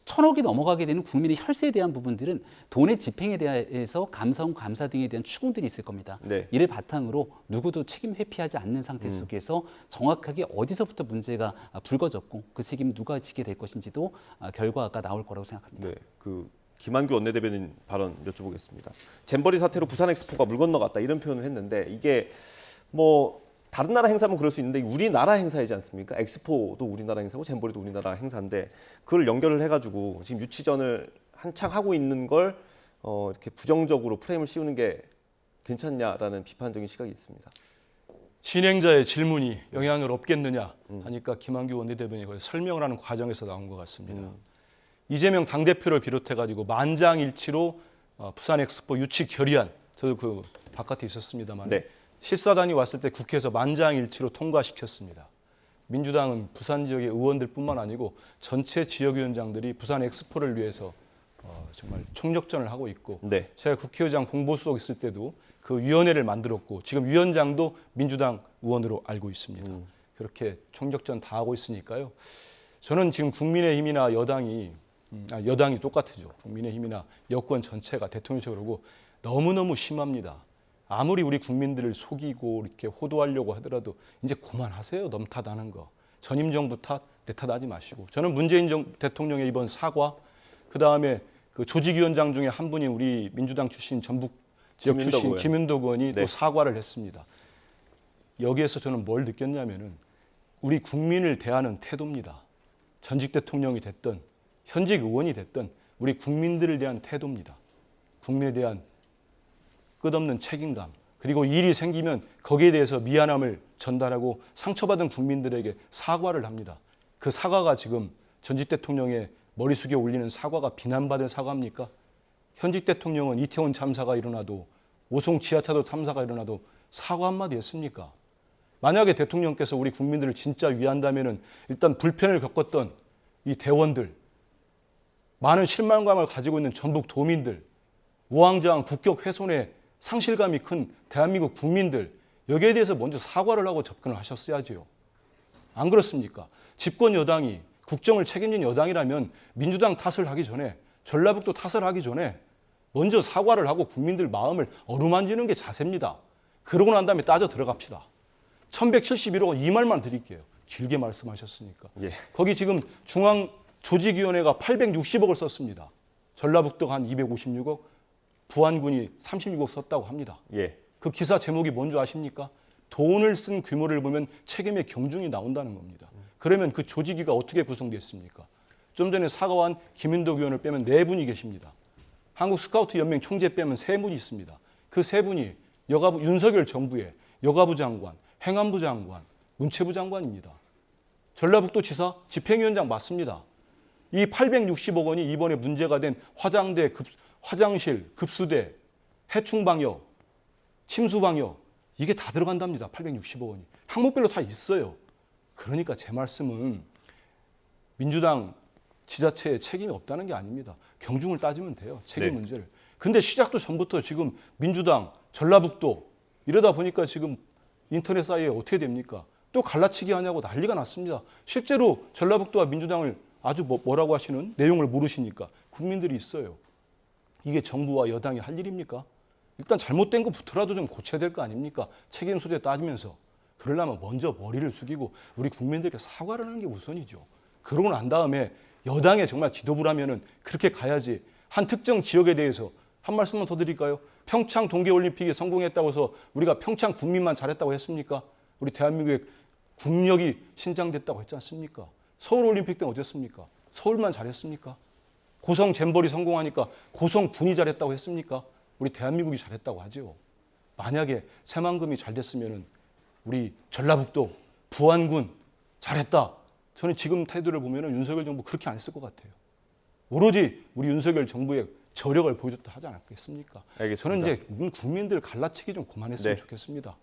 Speaker 18: 1,000억이 넘어가게 되는 국민의 혈세에 대한 부분들은 돈의 집행에 대해서 감사원 감사 등에 대한 추궁들이 있을 겁니다. 이를 바탕으로 누구도 책임 회피하지 않는 상태 속에서 정확하게 어디서부터 문제가 불거졌고 그 책임 누가 지게 될 것인지도 결과가 나올 거라고 생각합니다.
Speaker 1: 김한규 원내대변인 발언 여쭤보겠습니다. 잼버리 사태로 부산 엑스포가 물 건너갔다 이런 표현을 했는데 이게 뭐 다른 나라 행사면 그럴 수 있는데 우리나라 행사이지 않습니까? 엑스포도 우리나라 행사고 잼버리도 우리나라 행사인데 그걸 연결을 해가지고 지금 유치전을 한창 하고 있는 걸 이렇게 부정적으로 프레임을 씌우는 게 괜찮냐라는 비판적인 시각이 있습니다.
Speaker 17: 진행자의 질문이 영향을 없겠느냐 하니까 김한규 원내대변인이 그걸 설명을 하는 과정에서 나온 것 같습니다. 이재명 당대표를 비롯해가지고 만장일치로 부산 엑스포 유치 결의안, 저도 그 바깥에 있었습니다만 실사단이 왔을 때 국회에서 만장일치로 통과시켰습니다. 민주당은 부산 지역의 의원들뿐만 아니고 전체 지역위원장들이 부산 엑스포를 위해서 정말 총력전을 하고 있고 제가 국회의장 홍보수석 있을 때도 그 위원회를 만들었고 지금 위원장도 민주당 의원으로 알고 있습니다. 그렇게 총력전 다 하고 있으니까요. 저는 지금 국민의힘이나 여당이 똑같죠. 국민의힘이나 여권 전체가 대통령실이 그러고 너무너무 심합니다. 아무리 우리 국민들을 속이고 이렇게 호도하려고 하더라도 이제 그만하세요. 넘 탓하는 거. 전임 정부 탓, 내 탓하지 마시고. 저는 문재인 대통령의 이번 사과, 그다음에 그 조직위원장 중에 한 분이 우리 민주당 출신 전북 지역 출신 김윤덕 의원이 또 사과를 했습니다. 여기에서 저는 뭘 느꼈냐면은 우리 국민을 대하는 태도입니다. 전직 대통령이 됐든 현직 의원이 됐든 우리 국민들을 대한 태도입니다. 국민에 대한 끝없는 책임감, 그리고 일이 생기면 거기에 대해서 미안함을 전달하고 상처받은 국민들에게 사과를 합니다. 그 사과가 지금 전직 대통령의 머리 숙여 올리는 사과가 비난받은 사과입니까? 현직 대통령은 이태원 참사가 일어나도 오송 지하차도 참사가 일어나도 사과 한마디 했습니까? 만약에 대통령께서 우리 국민들을 진짜 위한다면은 일단 불편을 겪었던 이 대원들, 많은 실망감을 가지고 있는 전북 도민들, 우왕좌왕 국격 훼손에 상실감이 큰 대한민국 국민들, 여기에 대해서 먼저 사과를 하고 접근을 하셨어야지요. 안 그렇습니까? 집권 여당이 국정을 책임진 여당이라면 민주당 탓을 하기 전에, 전라북도 탓을 하기 전에 먼저 사과를 하고 국민들 마음을 어루만지는 게 자세입니다. 그러고 난 다음에 따져 들어갑시다. 1171억 이 말만 드릴게요. 길게 말씀하셨으니까. 거기 지금 중앙조직위원회가 860억을 썼습니다. 전라북도가 한 256억, 부안군이 36억 썼다고 합니다. 그 기사 제목이 뭔지 아십니까? 돈을 쓴 규모를 보면 책임의 경중이 나온다는 겁니다. 그러면 그 조직위가 어떻게 구성됐습니까? 좀 전에 사과한 김윤덕 의원을 빼면 4분이 계십니다. 한국 스카우트 연맹 총재 빼면 3분이 있습니다. 그 3분이 윤석열 정부의 여가부 장관, 행안부 장관, 문체부 장관입니다. 전라북도지사 집행위원장 맞습니다. 이 860억 원이 이번에 문제가 된 화장대, 화장실, 급수대, 해충방역, 침수방역 이게 다 들어간답니다. 860억 원이. 항목별로 다 있어요. 그러니까 제 말씀은 민주당 지자체에 책임이 없다는 게 아닙니다. 경중을 따지면 돼요. 책임
Speaker 1: 네.
Speaker 17: 문제를. 근데 시작도 전부터 지금 민주당, 전라북도 이러다 보니까 지금 인터넷 사이에 어떻게 됩니까? 또 갈라치기 하냐고 난리가 났습니다. 실제로 전라북도와 민주당을 아주 뭐라고 하시는 내용을 모르시니까 국민들이 있어요. 이게 정부와 여당이 할 일입니까? 일단 잘못된 것부터라도 좀 고쳐야 될 거 아닙니까? 책임 소재 따지면서. 그러려면 먼저 머리를 숙이고 우리 국민들에게 사과를 하는 게 우선이죠. 그러고 난 다음에 여당에 정말 지도부라면은 그렇게 가야지. 한 특정 지역에 대해서 한 말씀만 더 드릴까요? 평창 동계올림픽에 성공했다고 해서 우리가 평창 국민만 잘했다고 했습니까? 우리 대한민국의 국력이 신장됐다고 했지 않습니까? 서울올림픽 때는 어땠습니까? 서울만 잘했습니까? 고성 잼버리 성공하니까 고성 군이 잘했다고 했습니까? 우리 대한민국이 잘했다고 하죠. 만약에 새만금이 잘 됐으면은 우리 전라북도, 부안군 잘했다. 저는 지금 태도를 보면은 윤석열 정부 그렇게 안 했을 것 같아요. 오로지 우리 윤석열 정부의 저력을 보여줬다 하지 않았겠습니까?
Speaker 1: 알겠습니다.
Speaker 17: 저는 이제 국민들 갈라치기 좀 그만했으면
Speaker 1: 네.
Speaker 17: 좋겠습니다.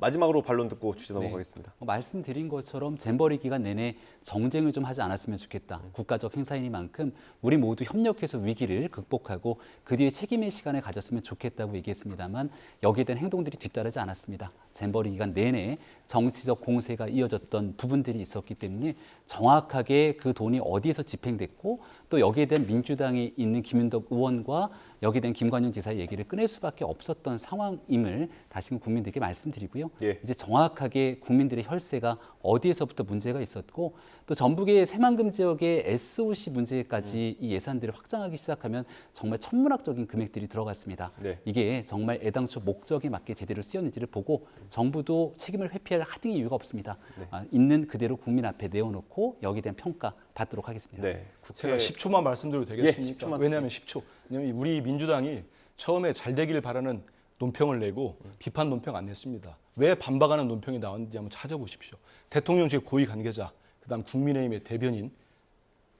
Speaker 1: 마지막으로 반론 듣고 주제 넘어가겠습니다.
Speaker 18: 말씀드린 것처럼 잼버리 기간 내내 정쟁을 좀 하지 않았으면 좋겠다. 국가적 행사이니만큼 우리 모두 협력해서 위기를 극복하고 그 뒤에 책임의 시간을 가졌으면 좋겠다고 얘기했습니다만 여기에 대한 행동들이 뒤따르지 않았습니다. 잼버리 기간 내내 정치적 공세가 이어졌던 부분들이 있었기 때문에 정확하게 그 돈이 어디에서 집행됐고 또 여기에 대한 민주당에 있는 김윤덕 의원과 여기에 대한 김관영 지사의 얘기를 꺼낼 수밖에 없었던 상황임을 다시금 국민들에게 말씀드리고요.
Speaker 1: 예.
Speaker 18: 이제 정확하게 국민들의 혈세가 어디에서부터 문제가 있었고 또 전북의 새만금 지역의 SOC 문제까지 이 예산들을 확장하기 시작하면 정말 천문학적인 금액들이 들어갔습니다.
Speaker 1: 네.
Speaker 18: 이게 정말 애당초 목적에 맞게 제대로 쓰였는지를 보고 정부도 책임을 회피할 하등의 이유가 없습니다.
Speaker 1: 네.
Speaker 18: 있는 그대로 국민 앞에 내어놓고 여기에 대한 평가 받도록 하겠습니다.
Speaker 1: 네.
Speaker 17: 제가 10초만 말씀드려도 되겠습니까?
Speaker 1: 예, 10초만.
Speaker 17: 왜냐하면 10초. 왜냐하면 우리 민주당이 처음에 잘 되길 바라는 논평을 내고 비판 논평 안 냈습니다. 왜 반박하는 논평이 나왔는지 한번 찾아보십시오. 대통령실 고위 관계자, 그다음 국민의힘의 대변인,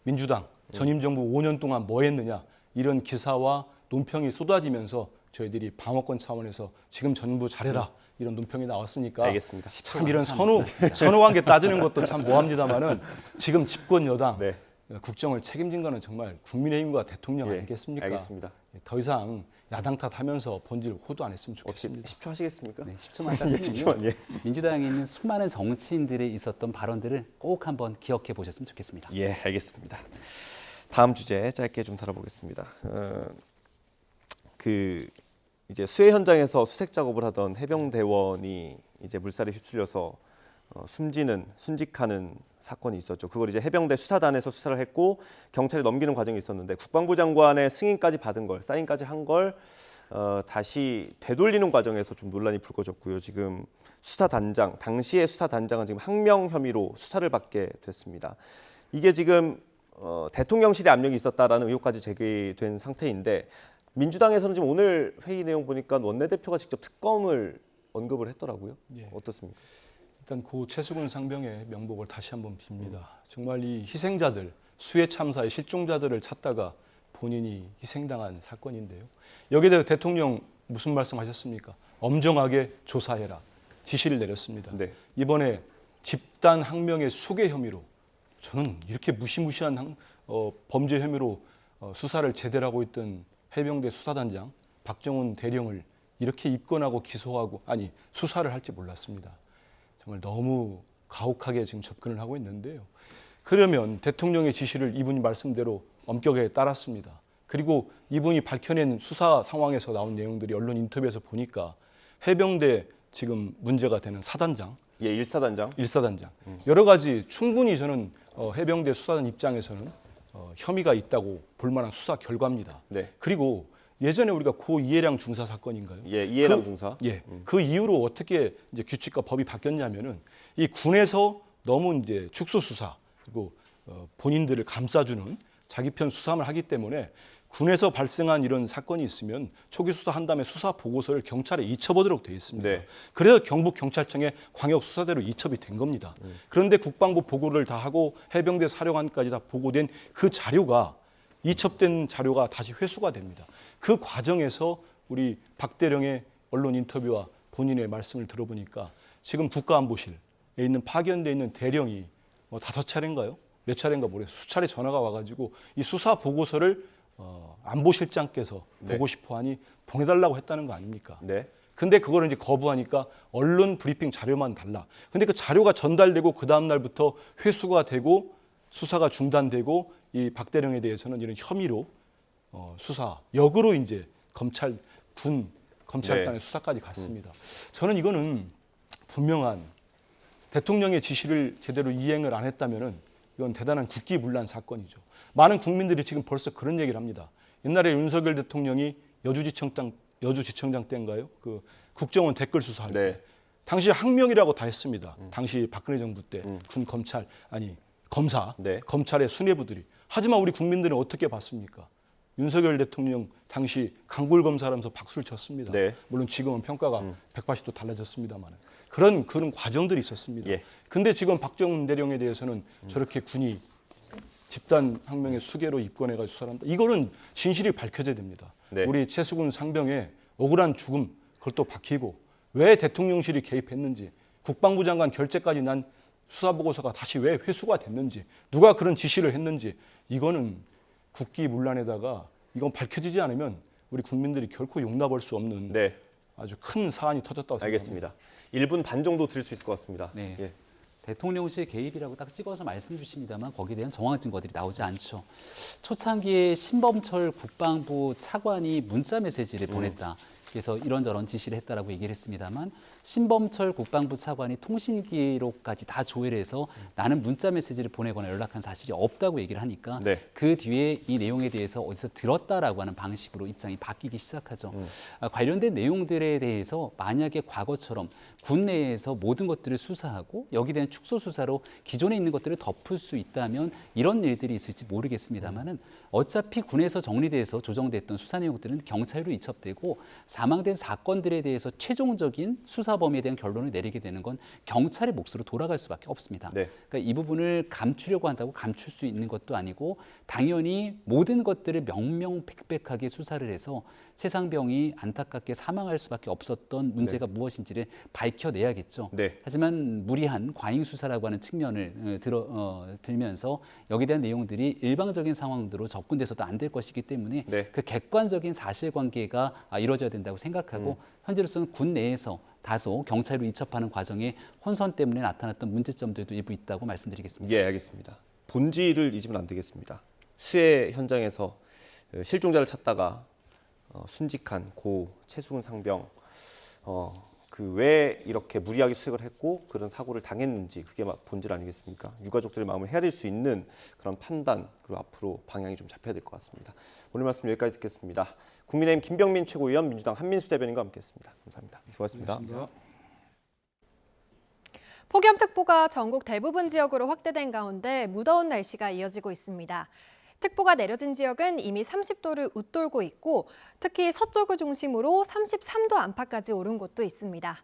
Speaker 17: 민주당 전임 정부 5년 동안 뭐 했느냐 이런 기사와 논평이 쏟아지면서 저희들이 방어권 차원에서 지금 정부 잘해라 이런 논평이 나왔으니까
Speaker 1: 알겠습니다.
Speaker 17: 참 이런 선후관계 따지는 것도 참 모함지다마는 지금 집권 여당
Speaker 1: 네.
Speaker 17: 국정을 책임진 거는 정말 국민의힘과 대통령
Speaker 1: 예,
Speaker 17: 아니겠습니까?
Speaker 1: 알겠습니다.
Speaker 17: 더 이상 야당 탓하면서 본질 호도 안 했으면
Speaker 1: 어떻게
Speaker 17: 좋겠습니다.
Speaker 1: 10초 하시겠습니까?
Speaker 18: 네, 10초만 짧습니다.
Speaker 1: 예.
Speaker 18: 민주당에 있는 수많은 정치인들에 있었던 발언들을 꼭 한번 기억해 보셨으면 좋겠습니다.
Speaker 1: 예, 알겠습니다. 다음 주제 짧게 좀 다뤄보겠습니다. 이제 수해 현장에서 수색 작업을 하던 해병대원이 이제 물살에 휩쓸려서 순직하는 사건이 있었죠. 그걸 이제 해병대 수사단에서 수사를 했고 경찰에 넘기는 과정이 있었는데 국방부 장관의 승인까지 받은 걸, 사인까지 한 걸 다시 되돌리는 과정에서 좀 논란이 불거졌고요. 지금 수사단장, 당시의 수사단장은 지금 항명 혐의로 수사를 받게 됐습니다. 이게 지금 대통령실의 압력이 있었다라는 의혹까지 제기된 상태인데 민주당에서는 지금 오늘 회의 내용 보니까 원내대표가 직접 특검을 언급을 했더라고요.
Speaker 17: 예.
Speaker 1: 어떻습니까?
Speaker 17: 일단 고 최수근 상병의 명복을 다시 한번 빕니다. 정말 이 희생자들, 수해 참사의 실종자들을 찾다가 본인이 희생당한 사건인데요. 여기에 대해서 대통령 무슨 말씀하셨습니까? 엄정하게 조사해라. 지시를 내렸습니다.
Speaker 1: 네.
Speaker 17: 이번에 집단 항명의 수괴 혐의로 저는 이렇게 무시무시한 범죄 혐의로 수사를 제대로 하고 있던 해병대 수사단장 박정훈 대령을 이렇게 입건하고 기소하고 수사를 할지 몰랐습니다. 정말 너무 가혹하게 지금 접근을 하고 있는데요. 그러면 대통령의 지시를 이분이 말씀대로 엄격하게 따랐습니다. 그리고 이분이 밝혀낸 수사 상황에서 나온 내용들이 언론 인터뷰에서 보니까 해병대 지금 문제가 되는 사단장,
Speaker 1: 예, 1사단장.
Speaker 17: 여러 가지 충분히 저는 해병대 수사단 입장에서는 혐의가 있다고 볼 만한 수사 결과입니다.
Speaker 1: 네.
Speaker 17: 그리고 예전에 우리가 고 이해량 중사 사건인가요?
Speaker 1: 예, 이해량 중사.
Speaker 17: 예. 그 이후로 어떻게 이제 규칙과 법이 바뀌었냐면은 이 군에서 너무 이제 축소 수사 그리고 본인들을 감싸주는 자기 편 수사함을 하기 때문에 군에서 발생한 이런 사건이 있으면 초기 수사한 다음에 수사 보고서를 경찰에 이첩하도록 되어 있습니다.
Speaker 1: 네.
Speaker 17: 그래서 경북경찰청의 광역수사대로 이첩이 된 겁니다. 그런데 국방부 보고를 다 하고 해병대 사령관까지 다 보고된 그 자료가 이첩된 자료가 다시 회수가 됩니다. 그 과정에서 우리 박대령의 언론 인터뷰와 본인의 말씀을 들어보니까 지금 국가안보실에 있는 파견돼 있는 대령이 5차례인가요? 몇 차례인가 모르겠어요. 수차례 전화가 와가지고 이 수사 보고서를 안보실장께서
Speaker 1: 네.
Speaker 17: 보고 싶어하니 보내달라고 했다는 거 아닙니까?
Speaker 1: 네.
Speaker 17: 근데 그거를 이제 거부하니까 언론 브리핑 자료만 달라. 근데 그 자료가 전달되고 그 다음 날부터 회수가 되고 수사가 중단되고 이 박대령에 대해서는 이런 혐의로 수사 역으로 이제 검찰단의 수사까지 갔습니다. 저는 이거는 분명한 대통령의 지시를 제대로 이행을 안 했다면은 이건 대단한 국기문란 사건이죠. 많은 국민들이 지금 벌써 그런 얘기를 합니다. 옛날에 윤석열 대통령이 여주지청장 때인가요? 그 국정원 댓글 수사할 때 당시 항명이라고 다 했습니다. 당시 박근혜 정부 때 군 검찰 검사 검찰의 수뇌부들이. 하지만 우리 국민들은 어떻게 봤습니까? 윤석열 대통령 당시 강불 검사라면서 박수를 쳤습니다. 물론 지금은 평가가 180도 달라졌습니다만 그런 과정들이 있었습니다. 근데 지금 박정훈 대령에 대해서는 저렇게 군이 집단 항명의 수괴로 입건해가지고 수사를 한다. 이거는 진실이 밝혀져야 됩니다. 우리 최수근 상병의 억울한 죽음 그걸 또 밝히고 왜 대통령실이 개입했는지 국방부 장관 결재까지 난 수사보고서가 다시 왜 회수가 됐는지 누가 그런 지시를 했는지 이거는 국기문란에다가 이건 밝혀지지 않으면 우리 국민들이 결코 용납할 수 없는 아주 큰 사안이 터졌다고
Speaker 1: 알겠습니다. 1분 반 정도 드릴 수 있을 것 같습니다.
Speaker 18: 네.
Speaker 1: 예.
Speaker 18: 대통령실 개입이라고 딱 찍어서 말씀 주십니다만 거기에 대한 정황 증거들이 나오지 않죠. 초창기에 신범철 국방부 차관이 문자 메시지를 보냈다. 그래서 이런저런 지시를 했다라고 얘기를 했습니다만 신범철 국방부 차관이 통신 기록까지 다 조회를 해서 나는 문자 메시지를 보내거나 연락한 사실이 없다고 얘기를 하니까 그 뒤에 이 내용에 대해서 어디서 들었다라고 하는 방식으로 입장이 바뀌기 시작하죠. 관련된 내용들에 대해서 만약에 과거처럼 군 내에서 모든 것들을 수사하고 여기에 대한 축소 수사로 기존에 있는 것들을 덮을 수 있다면 이런 일들이 있을지 모르겠습니다만은 어차피 군에서 정리돼서 조정됐던 수사 내용들은 경찰로 이첩되고 사망된 사건들에 대해서 최종적인 수사 범위에 대한 결론을 내리게 되는 건 경찰의 몫으로 돌아갈 수밖에 없습니다. 그러니까 이 부분을 감추려고 한다고 감출 수 있는 것도 아니고 당연히 모든 것들을 명명백백하게 수사를 해서 최상병이 안타깝게 사망할 수밖에 없었던 문제가 무엇인지를 밝혀내야겠죠. 하지만 무리한 과잉 수사라고 하는 측면을 들면서 여기에 대한 내용들이 일방적인 상황으로 접근돼서도 안 될 것이기 때문에 그 객관적인 사실관계가 이루어져야 된다고 생각하고 현재로서는 군 내에서 다소 경찰로 이첩하는 과정에 혼선 때문에 나타났던 문제점들도 일부 있다고 말씀드리겠습니다.
Speaker 1: 예, 알겠습니다. 본질을 잊으면 안 되겠습니다. 수해 현장에서 실종자를 찾다가 순직한 고 최수근 상병 그 왜 이렇게 무리하게 수색을 했고 그런 사고를 당했는지 그게 본질 아니겠습니까? 유가족들의 마음을 헤아릴 수 있는 그런 판단 그리고 앞으로 방향이 좀 잡혀야 될 것 같습니다. 오늘 말씀 여기까지 듣겠습니다. 국민의힘 김병민 최고위원, 민주당 한민수 대변인과 함께했습니다. 감사합니다. 수고하셨습니다.
Speaker 19: 폭염특보가 전국 대부분 지역으로 확대된 가운데 무더운 날씨가 이어지고 있습니다. 특보가 내려진 지역은 이미 30도를 웃돌고 있고 특히 서쪽을 중심으로 33도 안팎까지 오른 곳도 있습니다.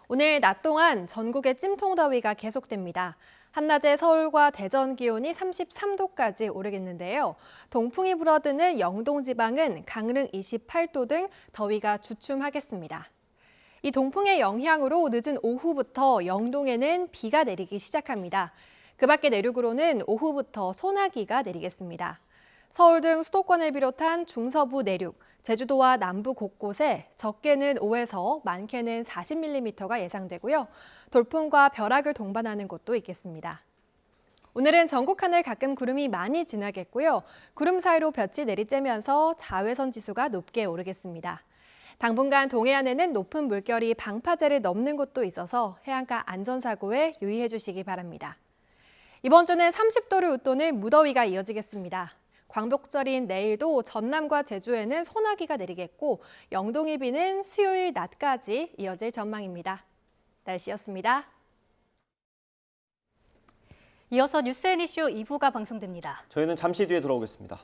Speaker 19: 오늘 낮 동안 전국의 찜통더위가 계속됩니다. 한낮에 서울과 대전 기온이 33도까지 오르겠는데요. 동풍이 불어드는 영동 지방은 강릉 28도 등 더위가 주춤하겠습니다. 이 동풍의 영향으로 늦은 오후부터 영동에는 비가 내리기 시작합니다. 그 밖에 내륙으로는 오후부터 소나기가 내리겠습니다. 서울 등 수도권을 비롯한 중서부 내륙, 제주도와 남부 곳곳에 적게는 5에서 많게는 40mm가 예상되고요. 돌풍과 벼락을 동반하는 곳도 있겠습니다. 오늘은 전국 하늘 가끔 구름이 많이 지나겠고요. 구름 사이로 볕이 내리쬐면서 자외선 지수가 높게 오르겠습니다. 당분간 동해안에는 높은 물결이 방파제를 넘는 곳도 있어서 해안가 안전사고에 유의해 주시기 바랍니다. 이번 주는 30도를 웃도는 무더위가 이어지겠습니다. 광복절인 내일도 전남과 제주에는 소나기가 내리겠고 영동의 비는 수요일 낮까지 이어질 전망입니다. 날씨였습니다.
Speaker 2: 이어서 뉴스 앤 이슈 2부가 방송됩니다.
Speaker 1: 저희는 잠시 뒤에 돌아오겠습니다.